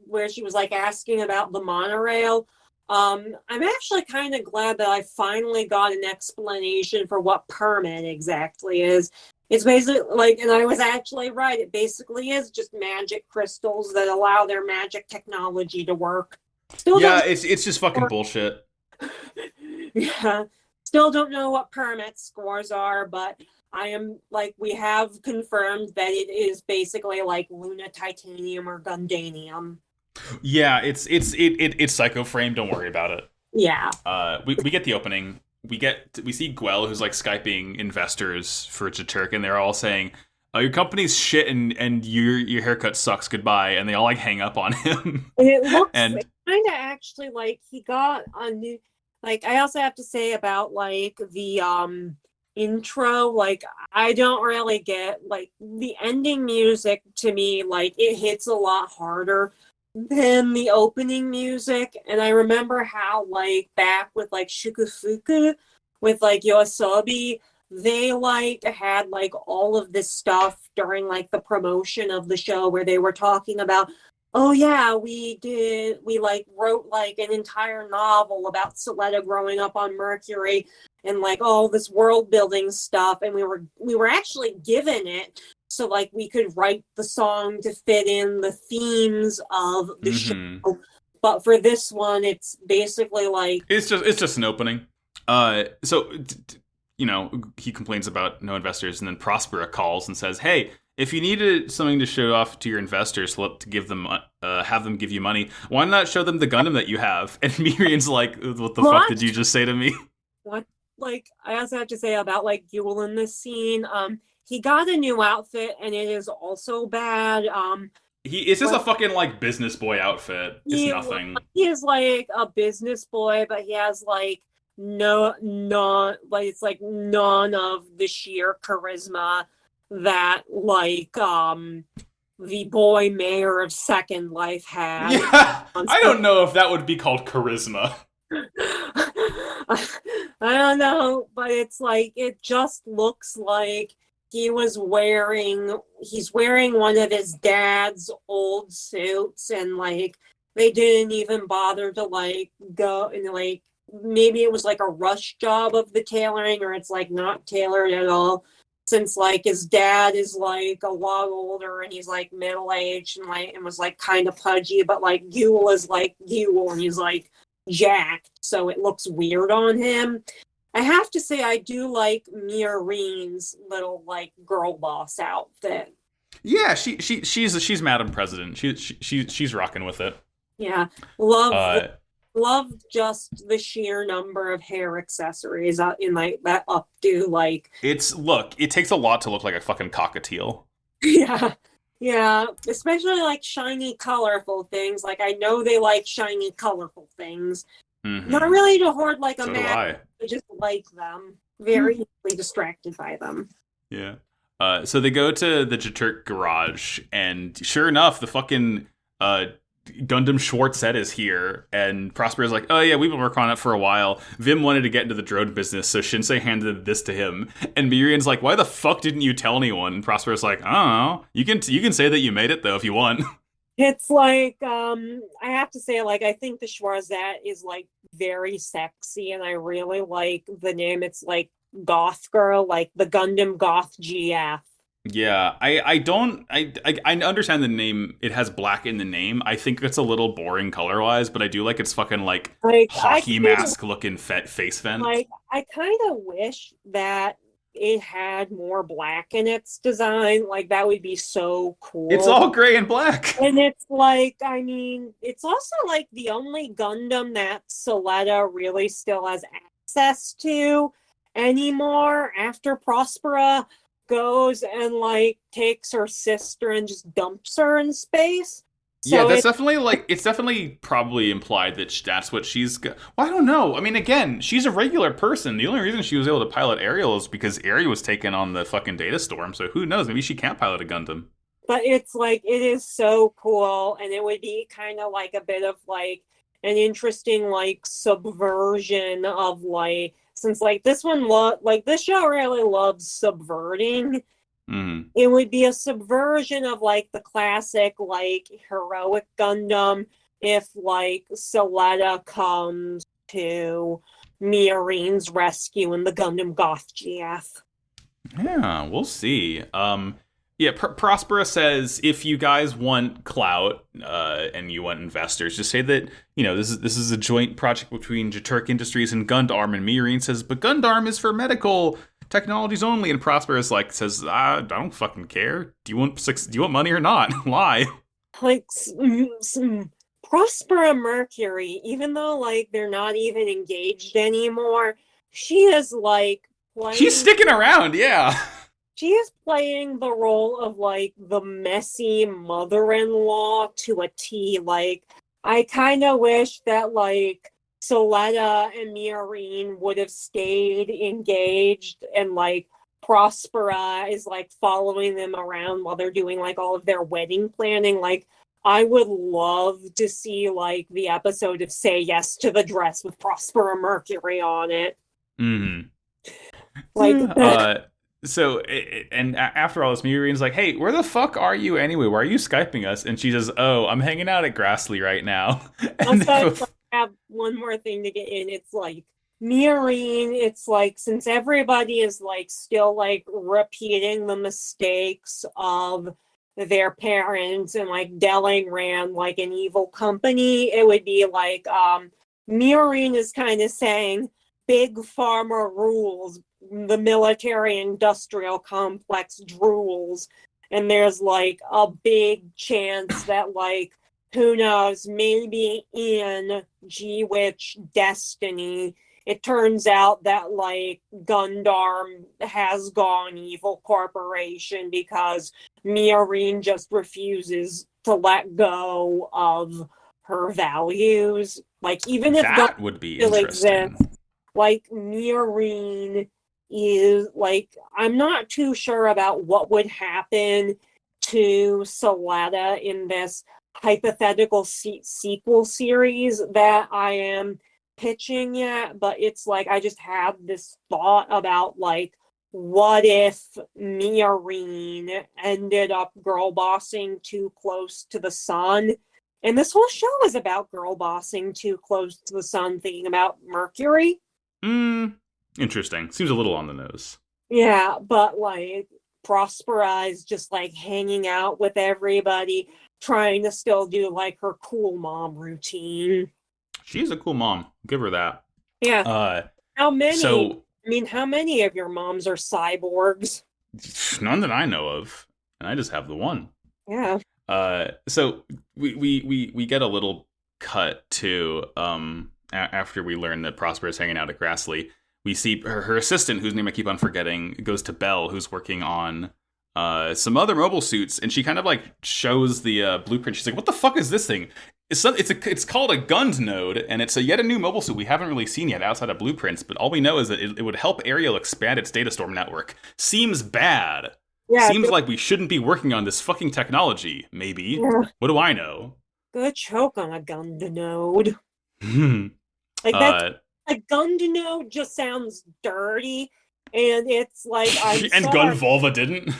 where she was like asking about the monorail, I'm actually kind of glad that I finally got an explanation for what permit exactly is. It's basically like, and I was actually right. It basically is just magic crystals that allow their magic technology to work. Still Yeah, don't. it's just fucking bullshit. Yeah, still don't know what permit scores are, but I am like we have confirmed that it is basically like Luna Titanium or Gundanium. Yeah, it's Psycho Frame. Don't worry about it. Yeah. We get the opening. We see Guel, who's like Skyping investors for Jaturk, and they're all saying, "Oh, your company's shit, and your haircut sucks. Goodbye." And they all like hang up on him. And it looks and kind of actually like he got a new. Like I also have to say about like the intro, like I don't really get like the ending music to me, like it hits a lot harder than the opening music. And I remember how like back with like Shukufuku with like Yoasobi, they like had like all of this stuff during like the promotion of the show where they were talking about, oh yeah, we like wrote like an entire novel about Suletta growing up on Mercury and like all this world building stuff, and we were actually given it so like we could write the song to fit in the themes of the show. But for this one, it's basically like it's just an opening. So you know, he complains about no investors, and then Prospera calls and says, "Hey, if you needed something to show off to your investors, to give them, have them give you money, why not show them the Gundam that you have?" And Mirian's like, "What the fuck did you just say to me?" What? Like, I also have to say about like Yule in this scene. He got a new outfit, and it is also bad. It's just a fucking like business boy outfit. It's nothing. He is like a business boy, but he has like it's like none of the sheer charisma that like the boy mayor of Second Life had. Yeah, I don't know if that would be called charisma. I don't know, but it's like it just looks like he's wearing one of his dad's old suits, and like they didn't even bother to like go and like maybe it was like a rush job of the tailoring, or it's like not tailored at all, since like his dad is like a lot older and he's like middle-aged and was like kind of pudgy, but like Yule is like Yule and he's like jacked, so it looks weird on him. I have to say I do like Miorine's little like girl boss outfit. Yeah, she's Madam President. She's rocking with it. Yeah, love just the sheer number of hair accessories in like that updo. Like it takes a lot to look like a fucking cockatiel. Yeah, especially like shiny, colorful things. Like I know they like shiny, colorful things. Mm-hmm. Not really to hoard like a mag, I just like them. Very easily distracted by them. Yeah. So they go to the Jaturk garage, and sure enough, the fucking Gundam Schwartz set is here, and Prospera's like, "Oh yeah, we've been working on it for a while. Vim wanted to get into the drone business, so Shinsei handed this to him." And Mirian's like, "Why the fuck didn't you tell anyone?" And Prospera's like, "I don't know. You can say that you made it though if you want." It's like I have to say, like I think the Schwarzette is like very sexy, and I really like the name. It's like Goth Girl, like the Gundam Goth GF. Yeah, I understand the name. It has black in the name. I think it's a little boring color-wise, but I do like its fucking like hockey mask looking face vent. Like I kind of wish that it had more black in its design. Like that would be so cool. It's all gray and black. And it's like, I mean, it's also like the only Gundam that Suletta really still has access to anymore after Prospera goes and like takes her sister and just dumps her in space. So yeah, it's definitely probably implied that that's what she's well, I don't know. I mean, again, she's a regular person. The only reason she was able to pilot Ariel is because Ariel was taken on the fucking data storm, so who knows, maybe she can't pilot a Gundam. But it's like, it is so cool, and it would be kind of like a bit of like an interesting like subversion of like since like this one like this show really loves subverting. Mm. It would be a subversion of like the classic like heroic Gundam if like Soletta comes to Miorine's rescue in the Gundam Goth GF. Yeah, we'll see. Yeah, Prospera says if you guys want clout and you want investors, just say that this is a joint project between Jaturk Industries and Gundam. And Miorine says, but Gundam is for medical technologies only. And Prospera says, I don't fucking care. Do you want money or not? Lie. Like Prospera Mercury, even though like they're not even engaged anymore, she is like playing. She's sticking around, yeah. She is playing the role of like the messy mother-in-law to a T. Like, I kind of wish that like Soletta and Miorine would have stayed engaged, and like Prospera is like following them around while they're doing like all of their wedding planning. Like, I would love to see like the episode of Say Yes to the Dress with Prospera Mercury on it. Mm-hmm. Like, so, and after all this, Miorine's like, hey, where the fuck are you anyway? Why are you Skyping us? And she says, oh, I'm hanging out at Grassley right now. And also, I have one more thing to get in. It's like, Miorine, it's like, since everybody is like still like repeating the mistakes of their parents and like Delling ran like an evil company, it would be like, Miorine is kind of saying, big pharma rules, the military industrial complex drools, and there's like a big chance that like, who knows, maybe in G-Witch Destiny it turns out that like Gundam has gone evil corporation because Miorine just refuses to let go of her values. Like, even if that would be interesting. Exists, like Miorine is like, I'm not too sure about what would happen to Soletta in this hypothetical sequel series that I am pitching yet, but it's like I just had this thought about like, what if Miorine ended up girl bossing too close to the sun? And this whole show is about girl bossing too close to the sun, thinking about Mercury. Interesting. Seems a little on the nose. Yeah, but like Prospera is just like hanging out with everybody, trying to still do like her cool mom routine. She's a cool mom. Give her that. Yeah. How many of your moms are cyborgs? None that I know of. And I just have the one. Yeah. So we get a little cut to after we learn that Prosper is hanging out at Grassley. We see her assistant, whose name I keep on forgetting, goes to Belle, who's working on some other mobile suits, and she kind of like shows the blueprint. She's like, "What the fuck is this thing?" It's called a Gund node, and it's yet a new mobile suit we haven't really seen yet outside of blueprints. But all we know is that it would help Ariel expand its data storm network. Seems bad. Yeah, seems like we shouldn't be working on this fucking technology. Maybe. Yeah. What do I know? Good choke on a Gund node. Like that. A Gund node just sounds dirty, and it's like and Gun Volva didn't.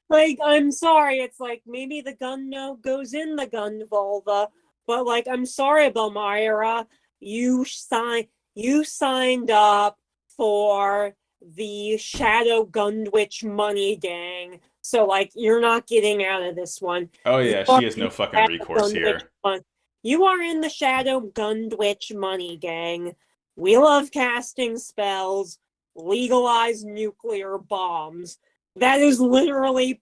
Like, I'm sorry, it's like maybe the gun node goes in the gun vulva, but like, I'm sorry, Belmira, you signed up for the Shadow Gundwitch money gang, so like, you're not getting out of this one. Oh yeah, she has no fucking recourse here. You are in the Shadow Gundwitch money gang. We love casting spells, legalize nuclear bombs. That is literally the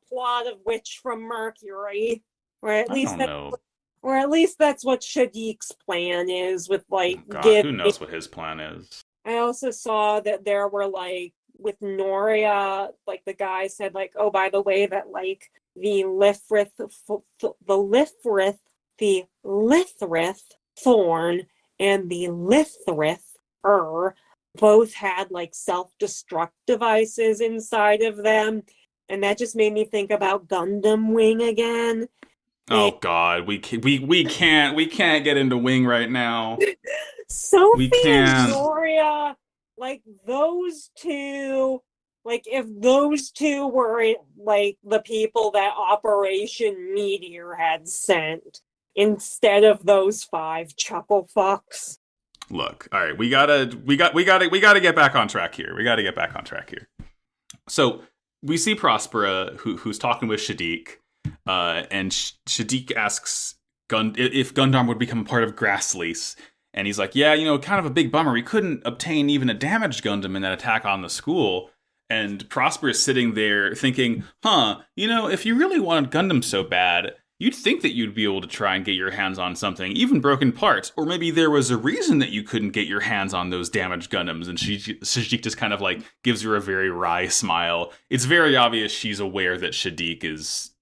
plot of Witch from Mercury. Or at least that's what Shadiq's plan is with like who knows what his plan is. I also saw that there were like with Noria, like the guy said like, oh, by the way, that like the Lithrith Thorn and the Lithrith both had like self-destruct devices inside of them, and that just made me think about Gundam Wing again. Oh God, we can't get into Wing right now. Sophie We and can't. Gloria, like those two, like if those two were like the people that Operation Meteor had sent instead of those 5 chuckle fucks. Look, all right, we gotta get back on track here. So we see Prospera, who's talking with Shadiq, and Shadiq asks if Gundam would become part of Grasslease, and he's like, yeah, kind of a big bummer. We couldn't obtain even a damaged Gundam in that attack on the school. And Prospera's sitting there thinking, if you really wanted Gundam so bad, you'd think that you'd be able to try and get your hands on something, even broken parts. Or maybe there was a reason that you couldn't get your hands on those damaged Gundams. And Shadiq just kind of like gives her a very wry smile. It's very obvious she's aware that Shadiq is,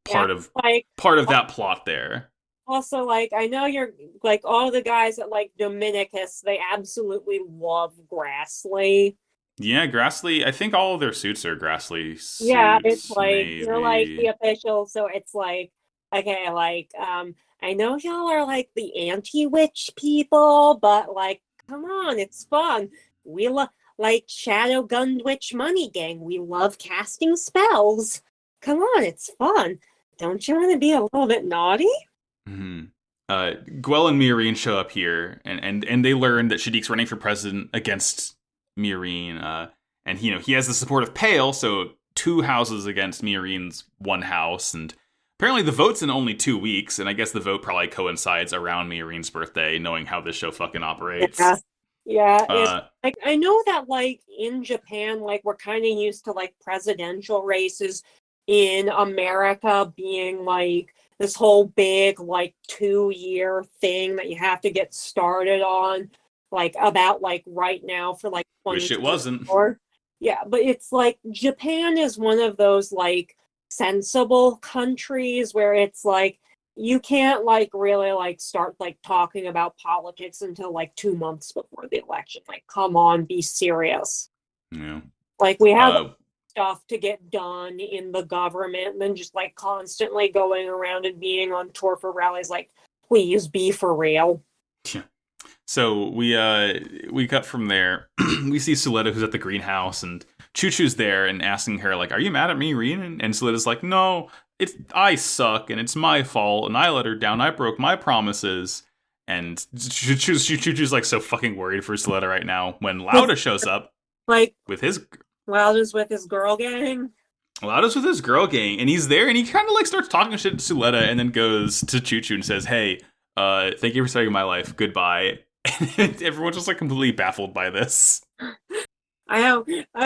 part of that plot there. Also, like, I know you're, like, all the guys at, like, Dominicus, they absolutely love Grassley. Yeah, Grassley, I think all of their suits are Grassley suits. Yeah, it's like, maybe. you're, like, the official, so it's like, okay, like, I know y'all are, like, the anti-witch people, but, like, come on, it's fun. We love, like, Shadow Gun Witch Money Gang, we love casting spells. Come on, it's fun. Don't you want to be a little bit naughty? Mm-hmm. Gwell and Miorine show up here, and they learn that Shadiq's running for president against Miorine, and he has the support of Pale, so 2 houses against Miorine's 1 house, and apparently the vote's in only 2 weeks, and I guess the vote probably coincides around Miorine's birthday, knowing how this show fucking operates. Yeah. Like, I know that, like, in Japan, like, we're kind of used to, like, presidential races in America being, like, this whole big, like, 2-year thing that you have to get started on, like, about, like, right now for, like, Wish it wasn't. Yeah, but it's, like, Japan is one of those, like, sensible countries where it's, like, you can't, like, really, like, start, like, talking about politics until, like, 2 months before the election. Like, come on, be serious. Yeah. Like, we have stuff to get done in the government and then just, like, constantly going around and being on tour for rallies. Like, please be for real. Yeah. So we cut from there. We see Suletta, who's at the greenhouse, and Choo Choo's there and asking her, like, are you mad at me, Reen? And Suletta's like, no, I suck, and it's my fault, and I let her down. I broke my promises. And Choo Choo's like so fucking worried for Suletta right now when Lauda shows up. Like, with his... Lauda's with his girl gang? Lauda's with his girl gang, and he's there, and he kind of, like, starts talking shit to Suletta, and then goes to Choo Choo and says, hey, thank you for saving my life. Goodbye. And everyone's just, like, completely baffled by this. I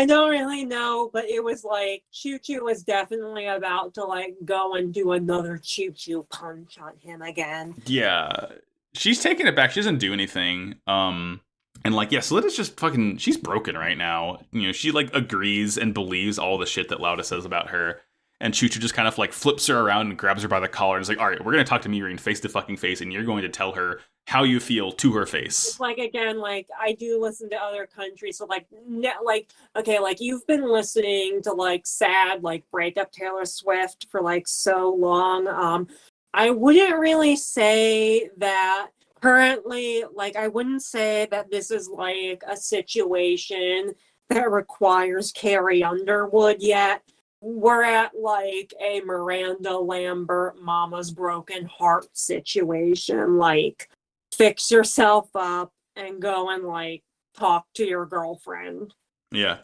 don't really know, but it was like Choo Choo was definitely about to, like, go and do another Choo Choo punch on him again. Yeah. She's taking it back. She doesn't do anything. And, like, yeah, Soletta's just fucking, she's broken right now. She, like, agrees and believes all the shit that Lauda says about her. And Choo Choo just kind of, like, flips her around and grabs her by the collar and is like, all right, we're going to talk to Miorine face to fucking face, and you're going to tell her how you feel to her face. It's like, again, like, I do listen to other countries, so, like, okay, like, you've been listening to, like, sad, like, breakup Taylor Swift for, like, so long. I wouldn't really say that currently, like, I wouldn't say that this is, like, a situation that requires Carrie Underwood yet. We're at, like, a Miranda Lambert Mama's Broken Heart situation. Like, fix yourself up and go and, like, talk to your girlfriend. Yeah,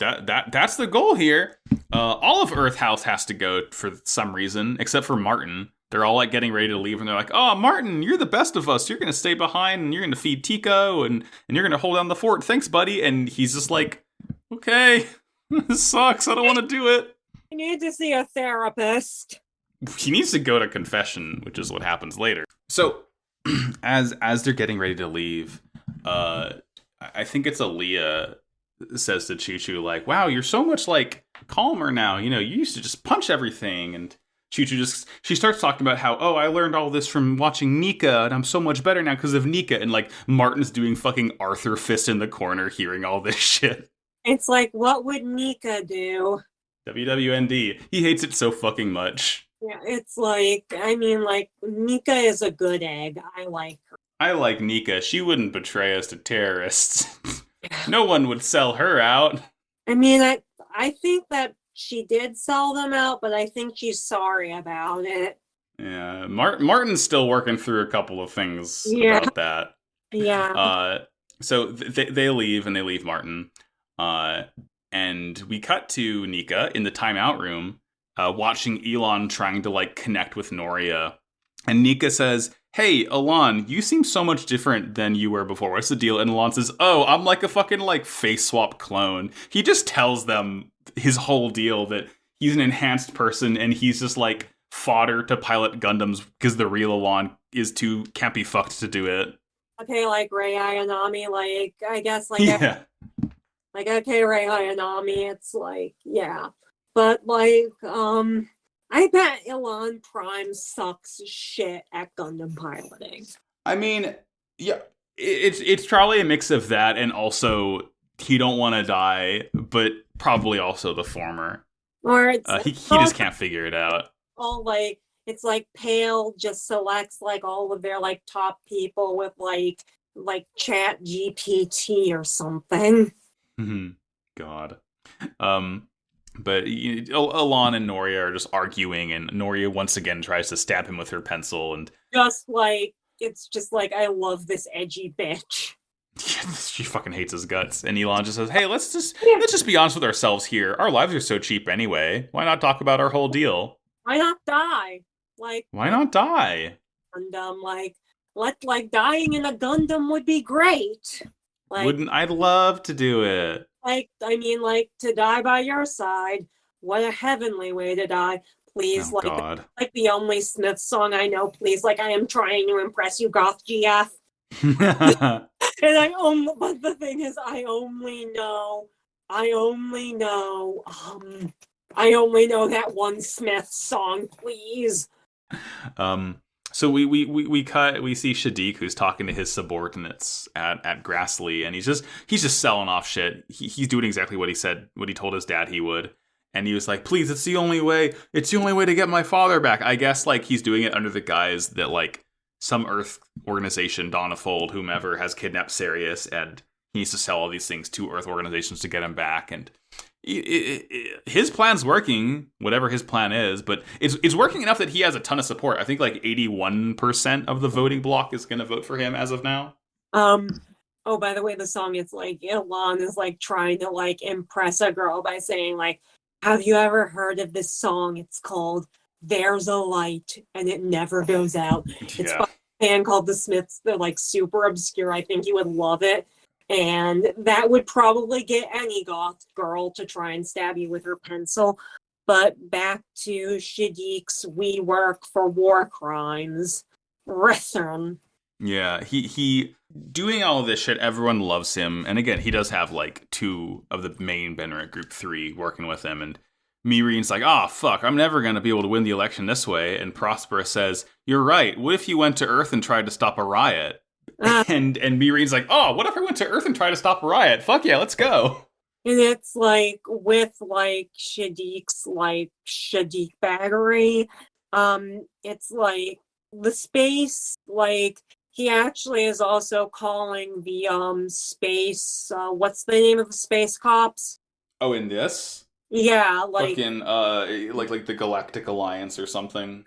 that's the goal here. All of Earth House has to go for some reason, except for Martin. They're all, like, getting ready to leave, and they're like, oh, Martin, you're the best of us. You're going to stay behind, and you're going to feed Tico, and you're going to hold down the fort. Thanks, buddy. And he's just like, okay, this sucks. I don't want to do it. I need to see a therapist. He needs to go to confession, which is what happens later. So, as they're getting ready to leave, I think it's Aaliyah says to Choo Choo, like, wow, you're so much, like, calmer now. You used to just punch everything. And Choo Choo she starts talking about how, oh, I learned all this from watching Nika, and I'm so much better now because of Nika. And, like, Martin's doing fucking Arthur Fist in the corner hearing all this shit. It's like, what would Nika do? WWND. He hates it so fucking much. Yeah, it's like, I mean, like, Nika is a good egg. I like her. I like Nika. She wouldn't betray us to terrorists. No one would sell her out. I mean, I think that she did sell them out, but I think she's sorry about it. Yeah, Martin's still working through a couple of things about that. Yeah. So they leave, and they leave Martin. And we cut to Nika in the timeout room, watching Elon trying to, like, connect with Noria. And Nika says, "Hey, Elon, you seem so much different than you were before. What's the deal?" And Elon says, "Oh, I'm like a fucking, like, face swap clone." He just tells them his whole deal, that he's an enhanced person, and he's just, like, fodder to pilot Gundams because the real Elon can't be fucked to do it. Okay, like Rei Ayanami, like, I guess, like, Yeah. like, okay, Rei Ayanami, it's like, yeah. But, like, I bet Elon Prime sucks shit at Gundam piloting. I mean, yeah, it's probably a mix of that, and also he don't want to die, but probably also the former. Or it's he just can't figure it out. All like, it's like Pale just selects like all of their like top people with like Chat GPT or something. God. But Alon and Noria are just arguing, and Noria once again tries to stab him with her pencil, and just like, it's just like, I love this edgy bitch. She fucking hates his guts. And Elon just says, "Hey, let's just be honest with ourselves here. Our lives are so cheap anyway. Why not talk about our whole deal? Why not die? Like, why not die? Gundam, like dying in a Gundam would be great. Like, wouldn't I'd love to do it? Like, I mean, like, to die by your side. What a heavenly way to die. Please, oh, God. Like the only Smith song I know, please, like, I am trying to impress you, Goth GF. But the thing is, I only know that one Smith song, please. So we see Shadiq, who's talking to his subordinates at Grassley, and he's just selling off shit. He's doing exactly what he told his dad he would. And he was like, "Please, it's the only way to get my father back." I guess, like, he's doing it under the guise that, like, some Earth organization, Dawn of Fold, whomever, has kidnapped Sirius, and he needs to sell all these things to Earth organizations to get him back. And his plan's working, whatever his plan is, but it's working enough that he has a ton of support. I think like 81% of the voting bloc is going to vote for him as of now. Oh, by the way, the song, it's like Elon is like trying to like impress a girl by saying, like, "Have you ever heard of this song? It's called There's a Light and It Never Goes Out." It's by a band called The Smiths. They're like super obscure. I think you would love it. And that would probably get any goth girl to try and stab you with her pencil. But back to Shadiq's "We Work for War Crimes" rhythm. Yeah, he doing all of this shit, everyone loves him. And again, he does have like two of the main Benric Group 3 working with him. And Mirin's like, "Oh, fuck, I'm never going to be able to win the election this way." And Prosperous says, "You're right. What if you went to Earth and tried to stop a riot?" And Mirin's like, "Oh, what if I went to Earth and tried to stop a riot? Fuck yeah, let's go." And it's like with like Shadiq's like Shadiq battery, it's like the space, like he actually is also calling the space, what's the name of the space cops? Oh, in this? Yeah, like fucking like the Galactic Alliance or something.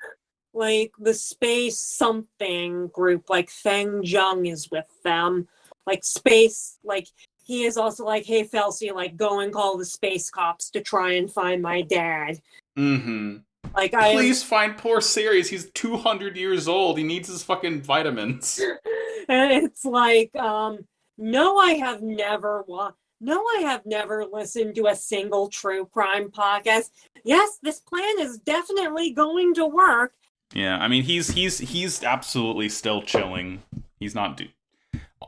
Like the space something group, like Feng Zheng is with them. Like space, like he is also like, "Hey Felsi, like go and call the space cops to try and find my dad." Mm-hmm. Like, please find poor Sirius. He's 200 years old. He needs his fucking vitamins. And it's like, no, I have never listened to a single true crime podcast. Yes, this plan is definitely going to work. Yeah, I mean, he's absolutely still chilling. He's not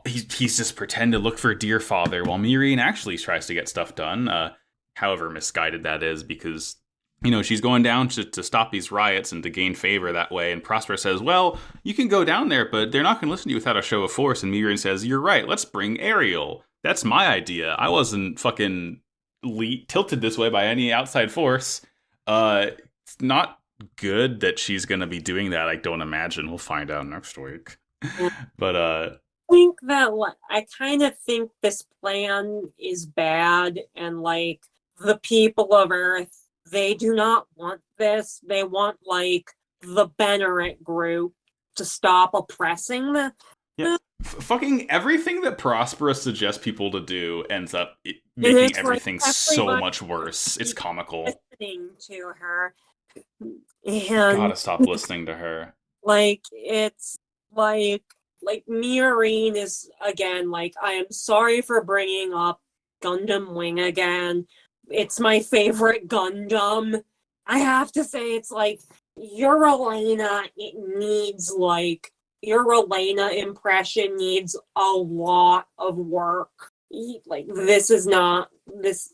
he's just pretend to look for a dear father, while Mirin actually tries to get stuff done. However misguided that is, because, you know, she's going down to stop these riots and to gain favor that way. And Prosper says, "Well, you can go down there, but they're not going to listen to you without a show of force." And Mirin says, "You're right. Let's bring Ariel. That's my idea. I wasn't fucking tilted this way by any outside force." It's not good that she's going to be doing that, I don't imagine. We'll find out next week. But think that I kind of think this plan is bad, and like the people of Earth, they do not want this. They want like the Benneret group to stop oppressing yeah, fucking everything that Prospera suggests people to do ends up and making it's like everything so everybody much worse. It's comical. listening to her, I and gotta stop listening to her. like it's like Miorine is again like, I am sorry for bringing up Gundam Wing again. It's my favorite Gundam. I have to say, it's like your Elena. It needs like your Elena impression needs a lot of work. Like this is not this.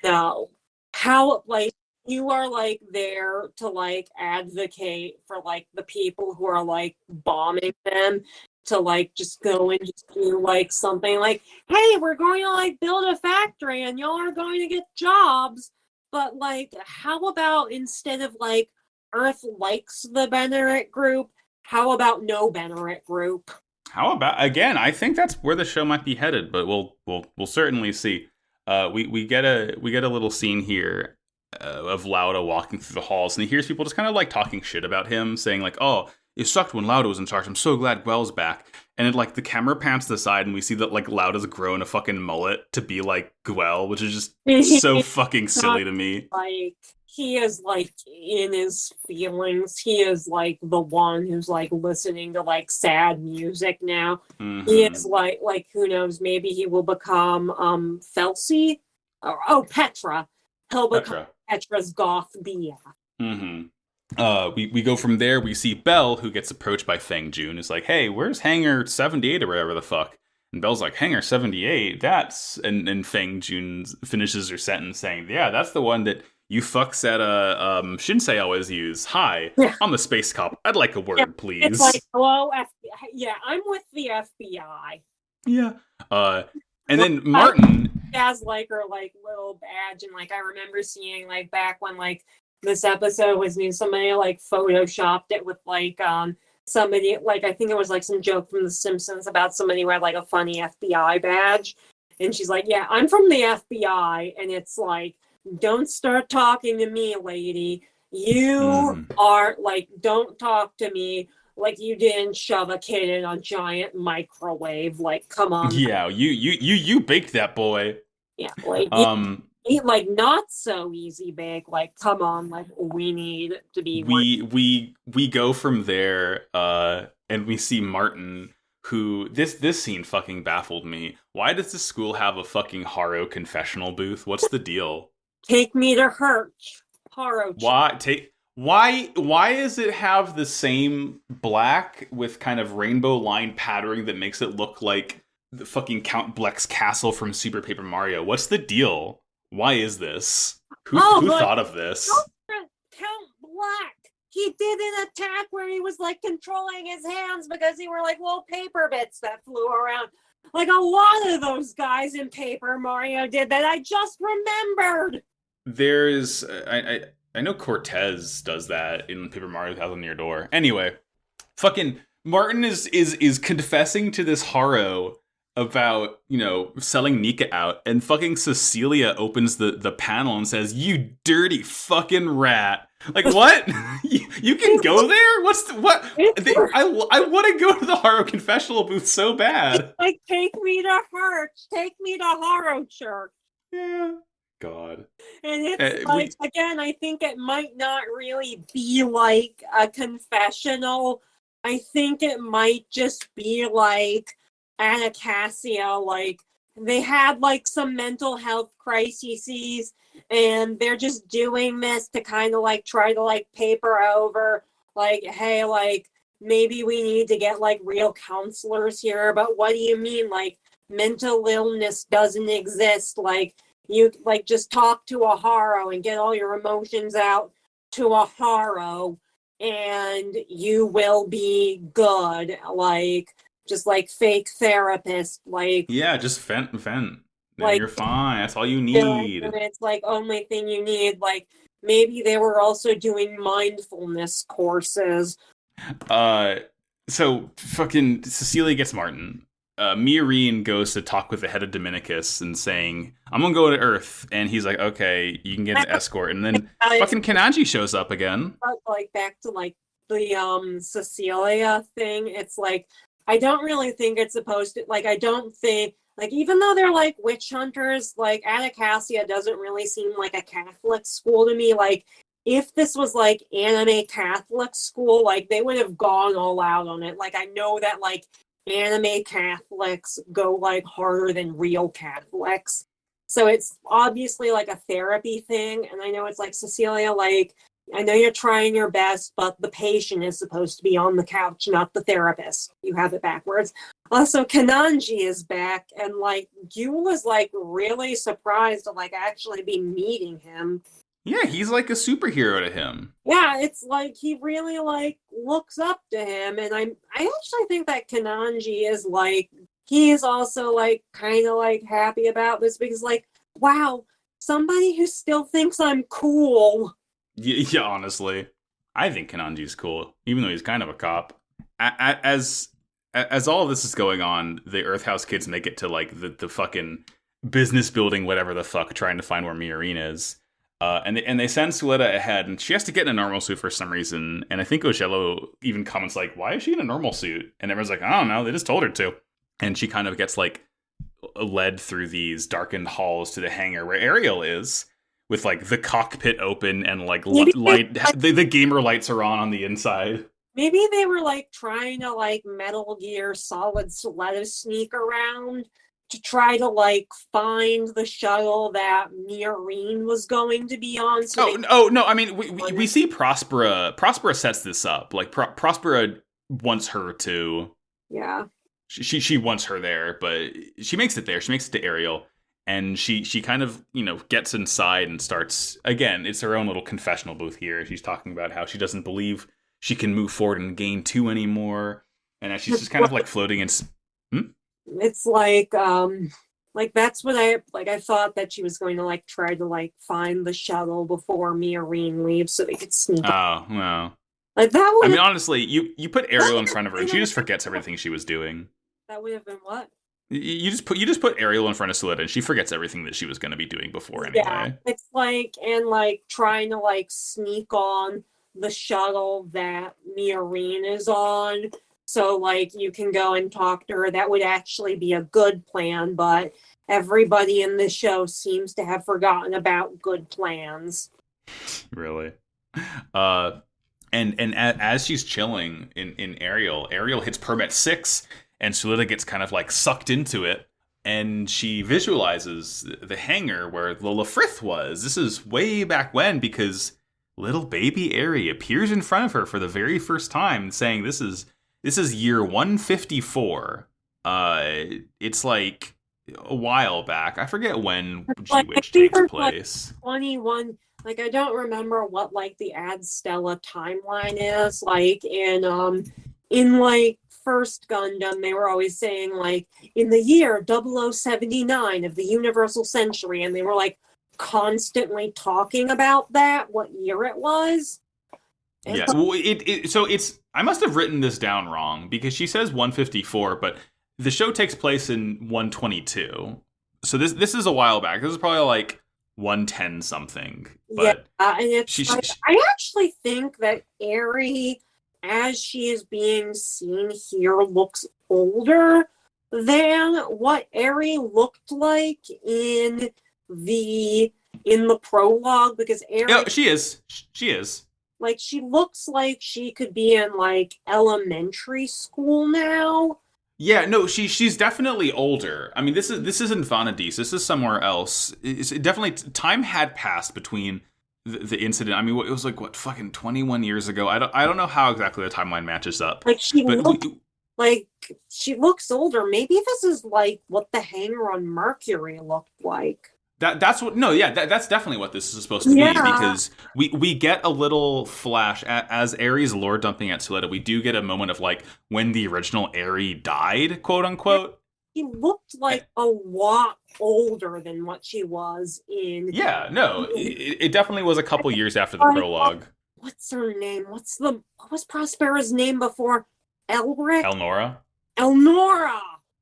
No, how like you are like there to like advocate for like the people who are like bombing them, to like just go and just do like something like, hey, we're going to like build a factory and y'all are going to get jobs. But like, how about instead of like Earth likes the Benneret group, how about no Benneret group? How about again? I think that's where the show might be headed, but we'll certainly see. We get a little scene here of Lauda walking through the halls, and he hears people just kind of like talking shit about him, saying like, "Oh, it sucked when Lauda was in charge. I'm so glad Guel's back." And then like the camera pans to the side, and we see that like Lauda's grown a fucking mullet to be like Guel, which is just so fucking silly to me. Like he is like in his feelings. He is like the one who's like listening to like sad music now. Mm-hmm. He is like who knows, maybe he will become Felsi, or Petra. He'll become Petra's goth BF. Mm-hmm. We go from there. We see Belle, who gets approached by Feng Jun. Is like, "Hey, where's Hangar 78 or whatever the fuck?" And Belle's like, "Hangar 78? That's..." And Feng Jun finishes her sentence saying, "Yeah, that's the one that you fucks at Shinsei always use. Hi, Yeah. I'm the space cop. I'd like a word, please." It's like, hello, FBI. Yeah, I'm with the FBI. Yeah. And then Martin has like her like little badge, and like I remember seeing like back when like this episode was new, somebody like photoshopped it with like somebody, like I think it was like some joke from The Simpsons about somebody who had like a funny FBI badge, and she's like, "Yeah, I'm from the FBI," and it's like, don't start talking to me, lady. You are like, don't talk to me like you didn't shove a kid in a giant microwave. Like, come on. Yeah, you baked that boy. Yeah, like like not so easy bake. Like, come on, like we need to be. We go from there, and we see Martin, who this scene fucking baffled me. Why does this school have a fucking Haro confessional booth? What's the deal? Take me to Hurch. Haro. Why does it have the same black with kind of rainbow line patterning that makes it look like the fucking Count Bleck's castle from Super Paper Mario? What's the deal? Why is this? Who thought of this? Count Bleck. He did an attack where he was like controlling his hands because he were like little paper bits that flew around. Like a lot of those guys in Paper Mario did that. I just remembered. There's I know Cortez does that in Paper Mario 1000 Year Door. Anyway, fucking Martin is confessing to this Haro about, you know, selling Nika out, and fucking Cecilia opens the panel and says, "You dirty fucking rat." Like, what? you can go there? I want to go to the Haro confessional booth so bad. Like, take me to Hurch. Take me to Haro Church. Yeah. God. And it's again, I think it might not really be like a confessional. I think it might just be like Anacassia, like they had like some mental health crises, and they're just doing this to kind of like try to like paper over, like, hey, like maybe we need to get like real counselors here. But what do you mean, like mental illness doesn't exist? Like, you like just talk to a Haro and get all your emotions out to a Haro, and you will be good. Like, just like fake therapist. Like, yeah, just vent. Like, you're fine. That's all you need. And it's like only thing you need. Like, maybe they were also doing mindfulness courses. So fucking Cecilia gets Martin. Miorine goes to talk with the head of Dominicus and saying, I'm gonna go to Earth. And he's like, okay, you can get an escort. And then fucking Kenanji shows up again. Like, back to, like, the, Cecilia thing, it's like, I don't really think it's supposed to, like, I don't think, like, even though they're, like, witch hunters, like, Anacostia doesn't really seem like a Catholic school to me. Like, if this was, like, anime Catholic school, like, they would have gone all out on it. Like, I know that, like, anime Catholics go, like, harder than real Catholics. So it's obviously, like, a therapy thing. And I know it's like, Cecilia, like, I know you're trying your best, but the patient is supposed to be on the couch, not the therapist. You have it backwards. Also, Kenanji is back, and, like, Yule is, like, really surprised to, like, actually be meeting him. Yeah, he's like a superhero to him. Yeah, it's like he really, like, looks up to him, and I actually think that Kenanji is, like, he is also, like, kind of, like, happy about this because, like, wow, somebody who still thinks I'm cool. Yeah, honestly, I think Kenanji's cool, even though he's kind of a cop. As all of this is going on, the Earth House kids make it to, like, the fucking business building, whatever the fuck, trying to find where Miorine is. And they send Suletta ahead, and she has to get in a normal suit for some reason. And I think Ojello even comments, like, why is she in a normal suit? And everyone's like, I don't know, they just told her to. And she kind of gets, like, led through these darkened halls to the hangar where Ariel is, with, like, the cockpit open and, like, light. The gamer lights are on the inside. Maybe they were, like, trying to, like, Metal Gear Solid Suletta sneak around to try to, like, find the shuttle that Miorine was going to be on. So no, I mean, we see Prospera. Prospera sets this up. Like, Prospera wants her to... Yeah. She wants her there, but she makes it there. She makes it to Ariel. And she kind of, gets inside and starts... Again, it's her own little confessional booth here. She's talking about how she doesn't believe she can move forward in Game 2 anymore. And as she's just kind of, like, floating in... It's like that's what I thought that she was going to, like, try to, like, find the shuttle before Miorine leaves so they could sneak. Oh, well. Like, that would... I mean, honestly, you put Ariel in front of her and she just forgets everything she was doing. That would have been what? You just put Ariel in front of Suletta and she forgets everything that she was going to be doing before anyway. Yeah, it's like, and, like, trying to, like, sneak on the shuttle that Miorine is on. So, like, you can go and talk to her. That would actually be a good plan, but everybody in the show seems to have forgotten about good plans. Really? And as she's chilling in Ariel hits Permit 6, and Suletta gets kind of, like, sucked into it, and she visualizes the hangar where Lola Frith was. This is way back when, because little baby Ari appears in front of her for the very first time, saying this is year 154. It's, like, a while back. I forget when G-Witch takes place. Like 21. Like, I don't remember what, like, the Ad Stella timeline is. Like, in like, first Gundam, they were always saying, like, in the year 0079 of the Universal Century, and they were, like, constantly talking about that, what year it was. And yeah, well, so it's... I must have written this down wrong, because she says 154, but the show takes place in 122. So this is a while back. This is probably, like, 110 something. But yeah, and it's I actually think that Ari, as she is being seen here, looks older than what Ari looked like in the prologue, because Ari... No, she is. Like, she looks like she could be in, like, elementary school now. Yeah, no, she's definitely older. I mean, this isn't Vanadis. This is somewhere else. It's definitely... Time had passed between the incident. I mean, it was, like, what, fucking 21 years ago? I don't know how exactly the timeline matches up. Like, she looks older. Maybe this is, like, what the hangar on Mercury looked like. That's definitely what this is supposed to be, because we get a little flash as Aries lore dumping at Suletta. We do get a moment of, like, when the original Aerie died, quote unquote. He looked like a lot older than what she was in. Yeah, no, it definitely was a couple years after the prologue. What's her name? What was Prospera's name before? Elric? Elnora? Elnora!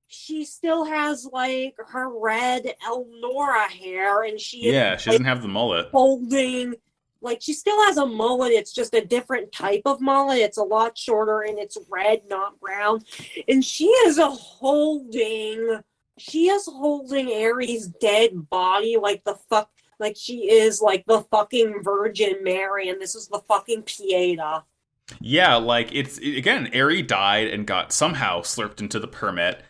She still has, like, her red Elnora hair, and she is, Yeah, she like, doesn't have the mullet. holding... Like, she still has a mullet. It's just a different type of mullet. It's a lot shorter, and it's red, not brown. And she is holding Ares' dead body like the fuck... Like, she is, like, the fucking Virgin Mary, and this is the fucking Pieta. Yeah, like, again, Eri died and got somehow slurped into the permit.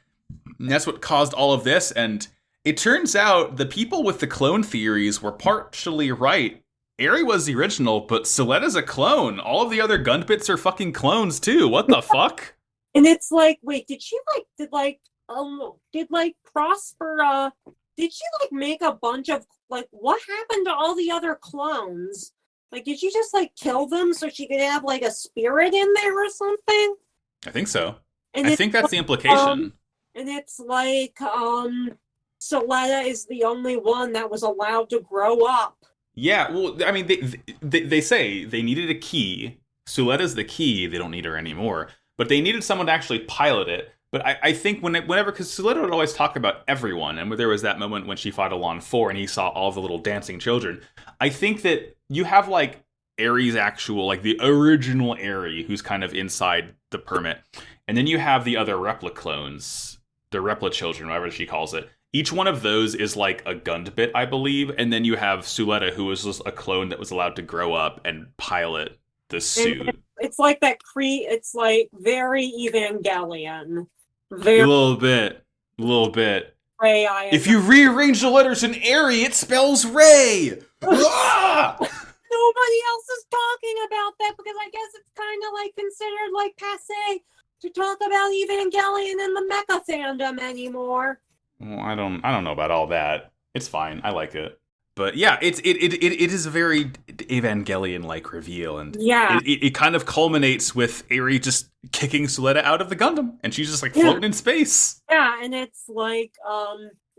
And that's what caused all of this, and it turns out the people with the clone theories were partially right. Eri was the original, but Suletta's a clone. All of the other Gundbits are fucking clones, too. What the fuck? And it's like, wait, did Prospera, did she, like, make a bunch of, like, what happened to all the other clones? Like, did she just, like, kill them so she could have, like, a spirit in there or something? I think so. And I think that's the implication. And it's like, Suletta is the only one that was allowed to grow up. Yeah, well, I mean, they say they needed a key. Suletta's the key. They don't need her anymore. But they needed someone to actually pilot it. But I think whenever, because Suletta would always talk about everyone, and there was that moment when she fought Alon 4 and he saw all the little dancing children. I think that you have, like, Ares' actual, like, the original Ares, who's kind of inside the permit. And then you have the other Repla clones, the Repla children, whatever she calls it. Each one of those is like a Gundbit, I believe, and then you have Suletta, who was just a clone that was allowed to grow up and pilot the suit. It's like that it's like very Evangelion. A little bit. Ray, if you rearrange the letters in Eri, it spells Ray! Ah! Nobody else is talking about that because I guess it's kind of like considered like passe to talk about Evangelion in the mecha fandom anymore. Well, I don't know about all that. It's fine. I like it. But yeah, it is a very Evangelion-like reveal, and yeah, it kind of culminates with Eri just kicking Suletta out of the Gundam, and she's just like floating in space. Yeah, and it's like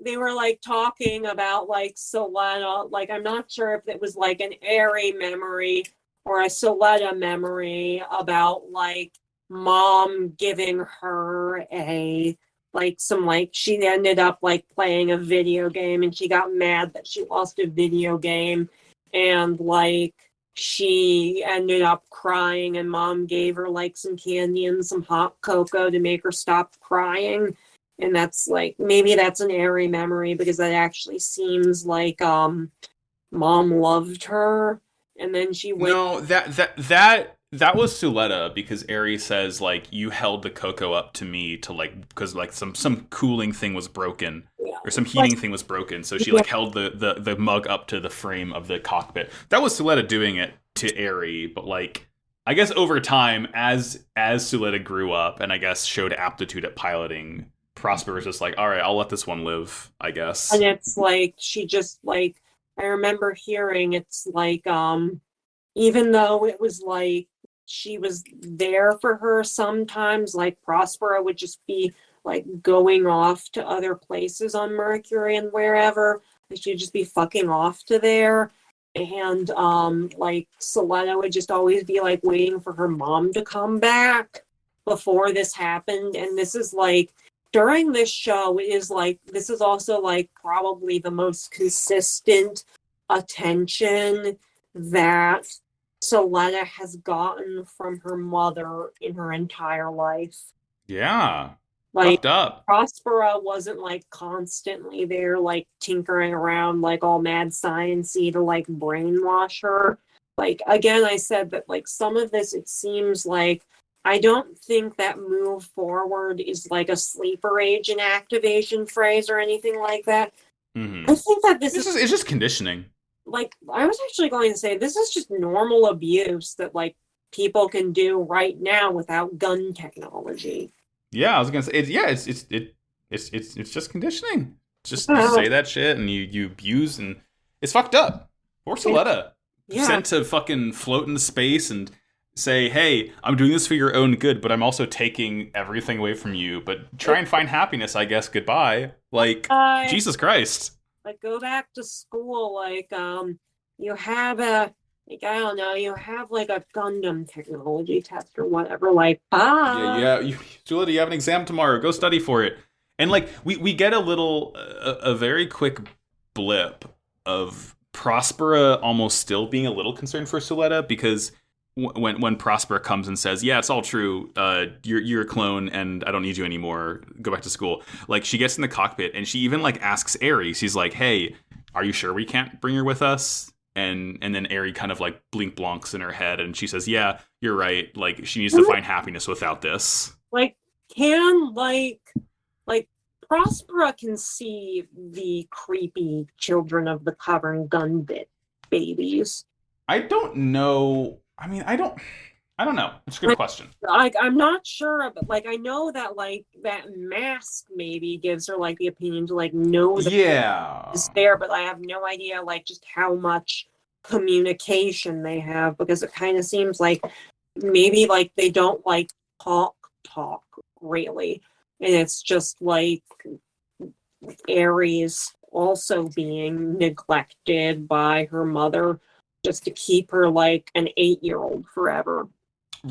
they were like talking about like Suletta. Like, I'm not sure if it was like an Eri memory or a Suletta memory about like mom giving her she ended up like playing a video game and she got mad that she lost a video game, and like she ended up crying and mom gave her like some candy and some hot cocoa to make her stop crying. And that's like, maybe that's an Eri memory because that actually seems like mom loved her, and then she went. No, that was Suletta, because Eri says, like, you held the cocoa up to me to, like, because, like, some cooling thing was broken, or some heating thing was broken, so she, like, held the mug up to the frame of the cockpit. That was Suletta doing it to Eri, but, like, I guess over time, as Suletta grew up, and I guess showed aptitude at piloting, Prosper was just like, all right, I'll let this one live, I guess. And it's, like, she just, like, I remember hearing it's, like, even though it was, like, she was there for her sometimes, like Prospera would just be like going off to other places on Mercury and wherever, and she'd just be fucking off to there, and like Suletta would just always be like waiting for her mom to come back before this happened. And this is like during this show, it is like, this is also like probably the most consistent attention that Suletta has gotten from her mother in her entire life. Yeah. Like, fucked up. Prospera wasn't like constantly there, like tinkering around, like all mad science-y to like brainwash her. Like, again, I said that like some of this, it seems like, I don't think that move forward is like a sleeper agent activation phrase or anything like that. Mm-hmm. I think that it's just conditioning. Like, I was actually going to say, this is just normal abuse that, like, people can do right now without gun technology. Yeah, I was gonna say, it's just conditioning. Just you say that shit and you abuse, and it's fucked up. Poor Suletta. Yeah. Sent to fucking float in space and say, hey, I'm doing this for your own good, but I'm also taking everything away from you. But try and find happiness, I guess. Goodbye. Like, Jesus Christ. Like, go back to school, like, you have a Like, I don't know, you have like a Gundam technology test or whatever, like, bye. Yeah, Julieta, you have an exam tomorrow. Go study for it. And like we get a very quick blip of Prospera almost still being a little concerned for Suletta because when Prospera comes and says, "Yeah, it's all true. You're a clone, and I don't need you anymore. Go back to school." Like she gets in the cockpit and she even like asks Aerie. She's like, "Hey, are you sure we can't bring her with us?" And then Aerie kind of like blink blonks in her head, and she says, "Yeah, you're right. Like she needs to find happiness without this." Like, can like Prospera can see the creepy children of the Cavern Gunbit babies. I don't know. I mean, I don't know. It's a good question. Like, I'm not sure, but like I know that like that mask maybe gives her like the opinion to like know that is there, but I have no idea like just how much communication they have because it kind of seems like maybe like they don't like talk really, and it's just like Aries also being neglected by her mother just to keep her like an 8-year-old forever.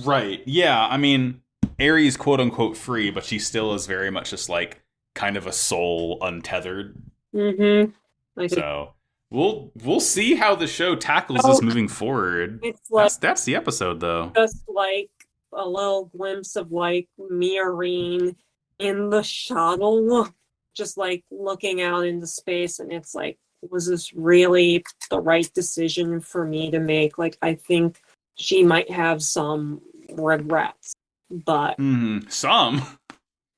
Right. Yeah. I mean, Aerie's quote unquote free, but she still is very much just like kind of a soul untethered. Mm-hmm. So we'll see how the show tackles this moving forward. It's like that's the episode though. just like a little glimpse of like Miorine in the shuttle, just like looking out into space, and it's like, was this really the right decision for me to make? Like, I think she might have some regrets, but Some.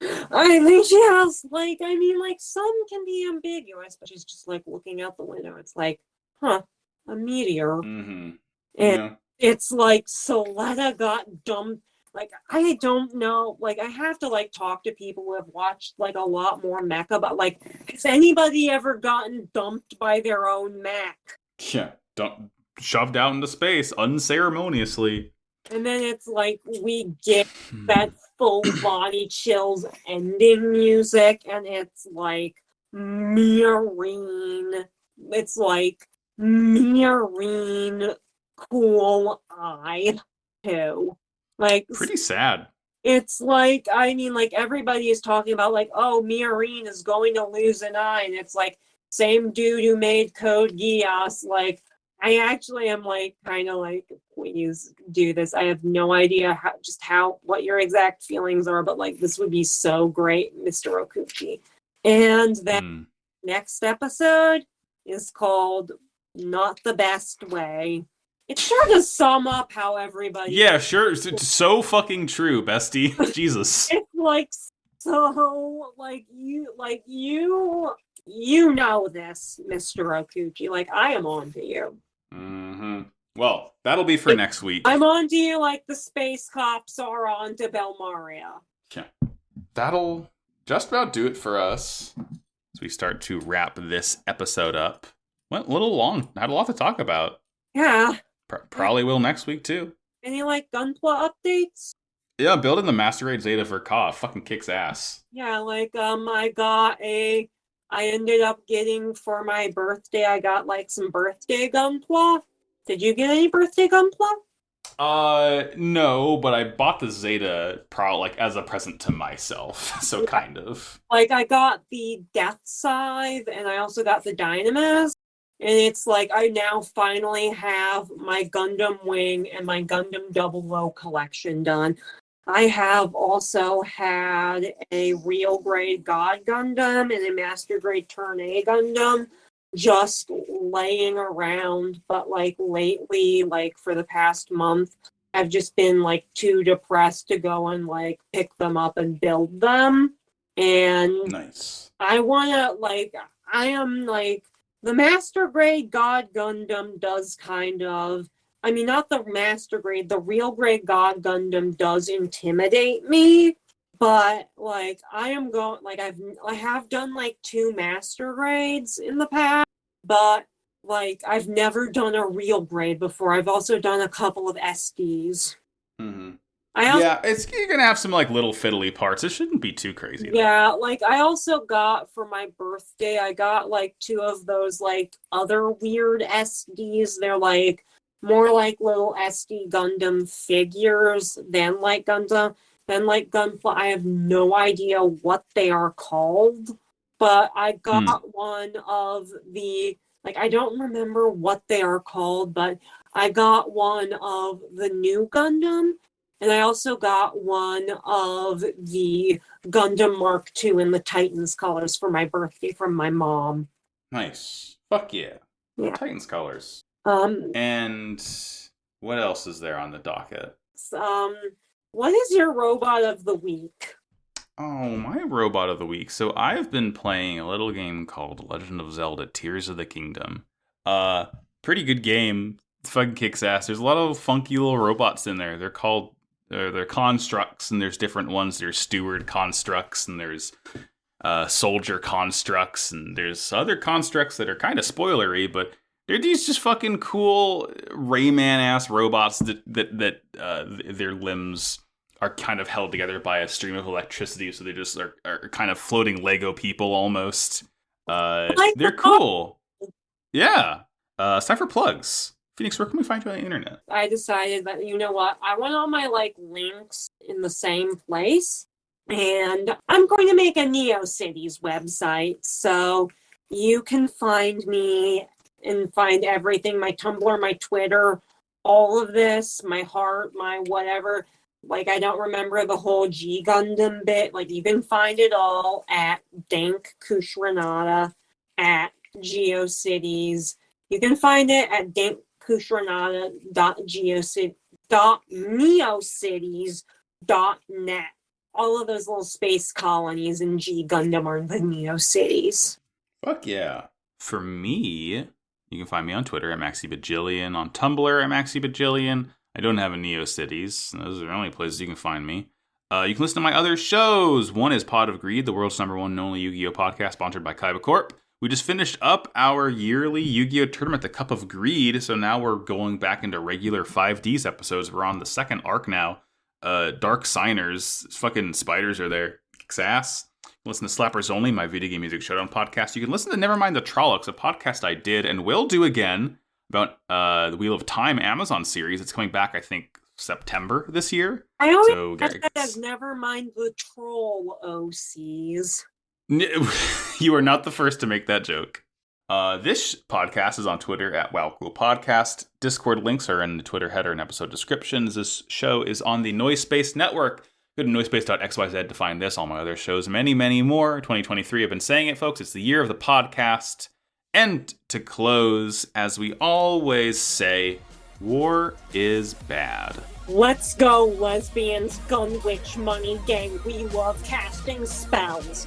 I think she has like, I mean, like some can be ambiguous, but she's just like looking out the window. It's like, huh, a meteor, and it's like Suletta got dumped. Like, I don't know. Like, I have to like talk to people who have watched like a lot more mecha, but like, has anybody ever gotten dumped by their own mech? Yeah, shoved out into space unceremoniously. And then it's like we get that full body chills ending music, and it's like Miorine. It's like Miorine cool eye too. Like, pretty sad. It's like, I mean, like everybody is talking about like, oh, Miorine is going to lose an eye, and it's like same dude who made Code Geass. Like, I actually am like kind of like, please do this. I have no idea what your exact feelings are, but like this would be so great, Mr. Okuchi. And then next episode is called Not the Best Way. It's sure to sum up how everybody. Yeah, sure. It's so fucking true, bestie. Jesus. It's like so you know this, Mr. Okuchi. Like, I am on to you. Well, that'll be for next week. I'm on to you like the space cops are on to Belmaria. Yeah. That'll just about do it for us as we start to wrap this episode up. Went a little long. Had a lot to talk about. Yeah. Probably will next week too. Any like Gunpla updates? Yeah, building the Master Grade Zeta for Ka fucking kicks ass. Yeah, like I ended up getting for my birthday, I got like some birthday Gunpla. Did you get any birthday Gunpla? No, but I bought the Zeta like as a present to myself, so yeah. Kind of. Like, I got the Death Scythe, and I also got the Dynamis. And it's like I now finally have my Gundam Wing and my Gundam Double O collection done. I have also had a real grade God Gundam and a Master Grade Turn A Gundam just laying around. But like lately, like for the past month, I've just been like too depressed to go and like pick them up and build them. And nice. I am like, the Master Grade God Gundam does kind of, I mean, not the Master Grade, the real grade God Gundam does intimidate me, but like I have done like 2 Master Grades in the past, but like I've never done a real grade before. I've also done a couple of SDs. You're gonna have some like little fiddly parts. It shouldn't be too crazy. Yeah, like I also got for my birthday, I got like 2 of those like other weird SDs. They're like more like little SD Gundam figures than like Gundam. Then like Gunpla, I have no idea what they are called, but I got one of the, like, I don't remember what they are called, but I got one of the new Gundam, and I also got one of the Gundam Mark II in the Titans colors for my birthday from my mom. Nice. Fuck yeah. Yeah. Titans colors. Um, And what else is there on the docket? what is your robot of the week? Oh, my robot of the week. So I've been playing a little game called Legend of Zelda Tears of the Kingdom. Pretty good game. It fucking kicks ass. There's a lot of funky little robots in there. They're constructs, and there's different ones. There's steward constructs, and there's soldier constructs, and there's other constructs that are kind of spoilery, but they're these just fucking cool Rayman-ass robots that their limbs are kind of held together by a stream of electricity, so they just are kind of floating Lego people almost. They're cool. Yeah. It's time for plugs. Phoenix, where can we find you on the internet? I decided that, you know what, I want all my links in the same place, and I'm going to make a NeoCities website, so you can find me and find everything, my Tumblr, my Twitter, all of this, my heart, my whatever. Like, I don't remember the whole G Gundam bit. Like, you can find it all at Dank Kushranada at GeoCities. You can find it at dankkushranada.neocities.net. All of those little space colonies in G Gundam are the NeoCities. Fuck yeah. For me, you can find me on Twitter at MaxiBajillion, on Tumblr at MaxiBajillion. I don't have a NeoCities. Those are the only places you can find me. You can listen to my other shows. One is Pod of Greed, the world's #1 and only Yu-Gi-Oh! Podcast sponsored by Kaiba Corp. We just finished up our yearly Yu-Gi-Oh! Tournament, the Cup of Greed, so now we're going back into regular 5Ds episodes. We're on the second arc now. Dark Signers, fucking spiders are there. Kicks ass. Listen to Slappers Only, my video game music showdown podcast. You can listen to Nevermind the Trollocs, a podcast I did and will do again about the Wheel of Time Amazon series. It's coming back, I think, September this year. I always have Nevermind the Troll OCs. You are not the first to make that joke. This podcast is on Twitter at WowCoolPodcast. Discord links are in the Twitter header and episode descriptions. This show is on the Noise Space Network. Go to noisepace.xyz to find this, all my other shows, many, many more. 2023, I've been saying it, folks. It's the year of the podcast. And to close, as we always say, war is bad. Let's go, lesbians, gun witch, money gang. We love casting spells.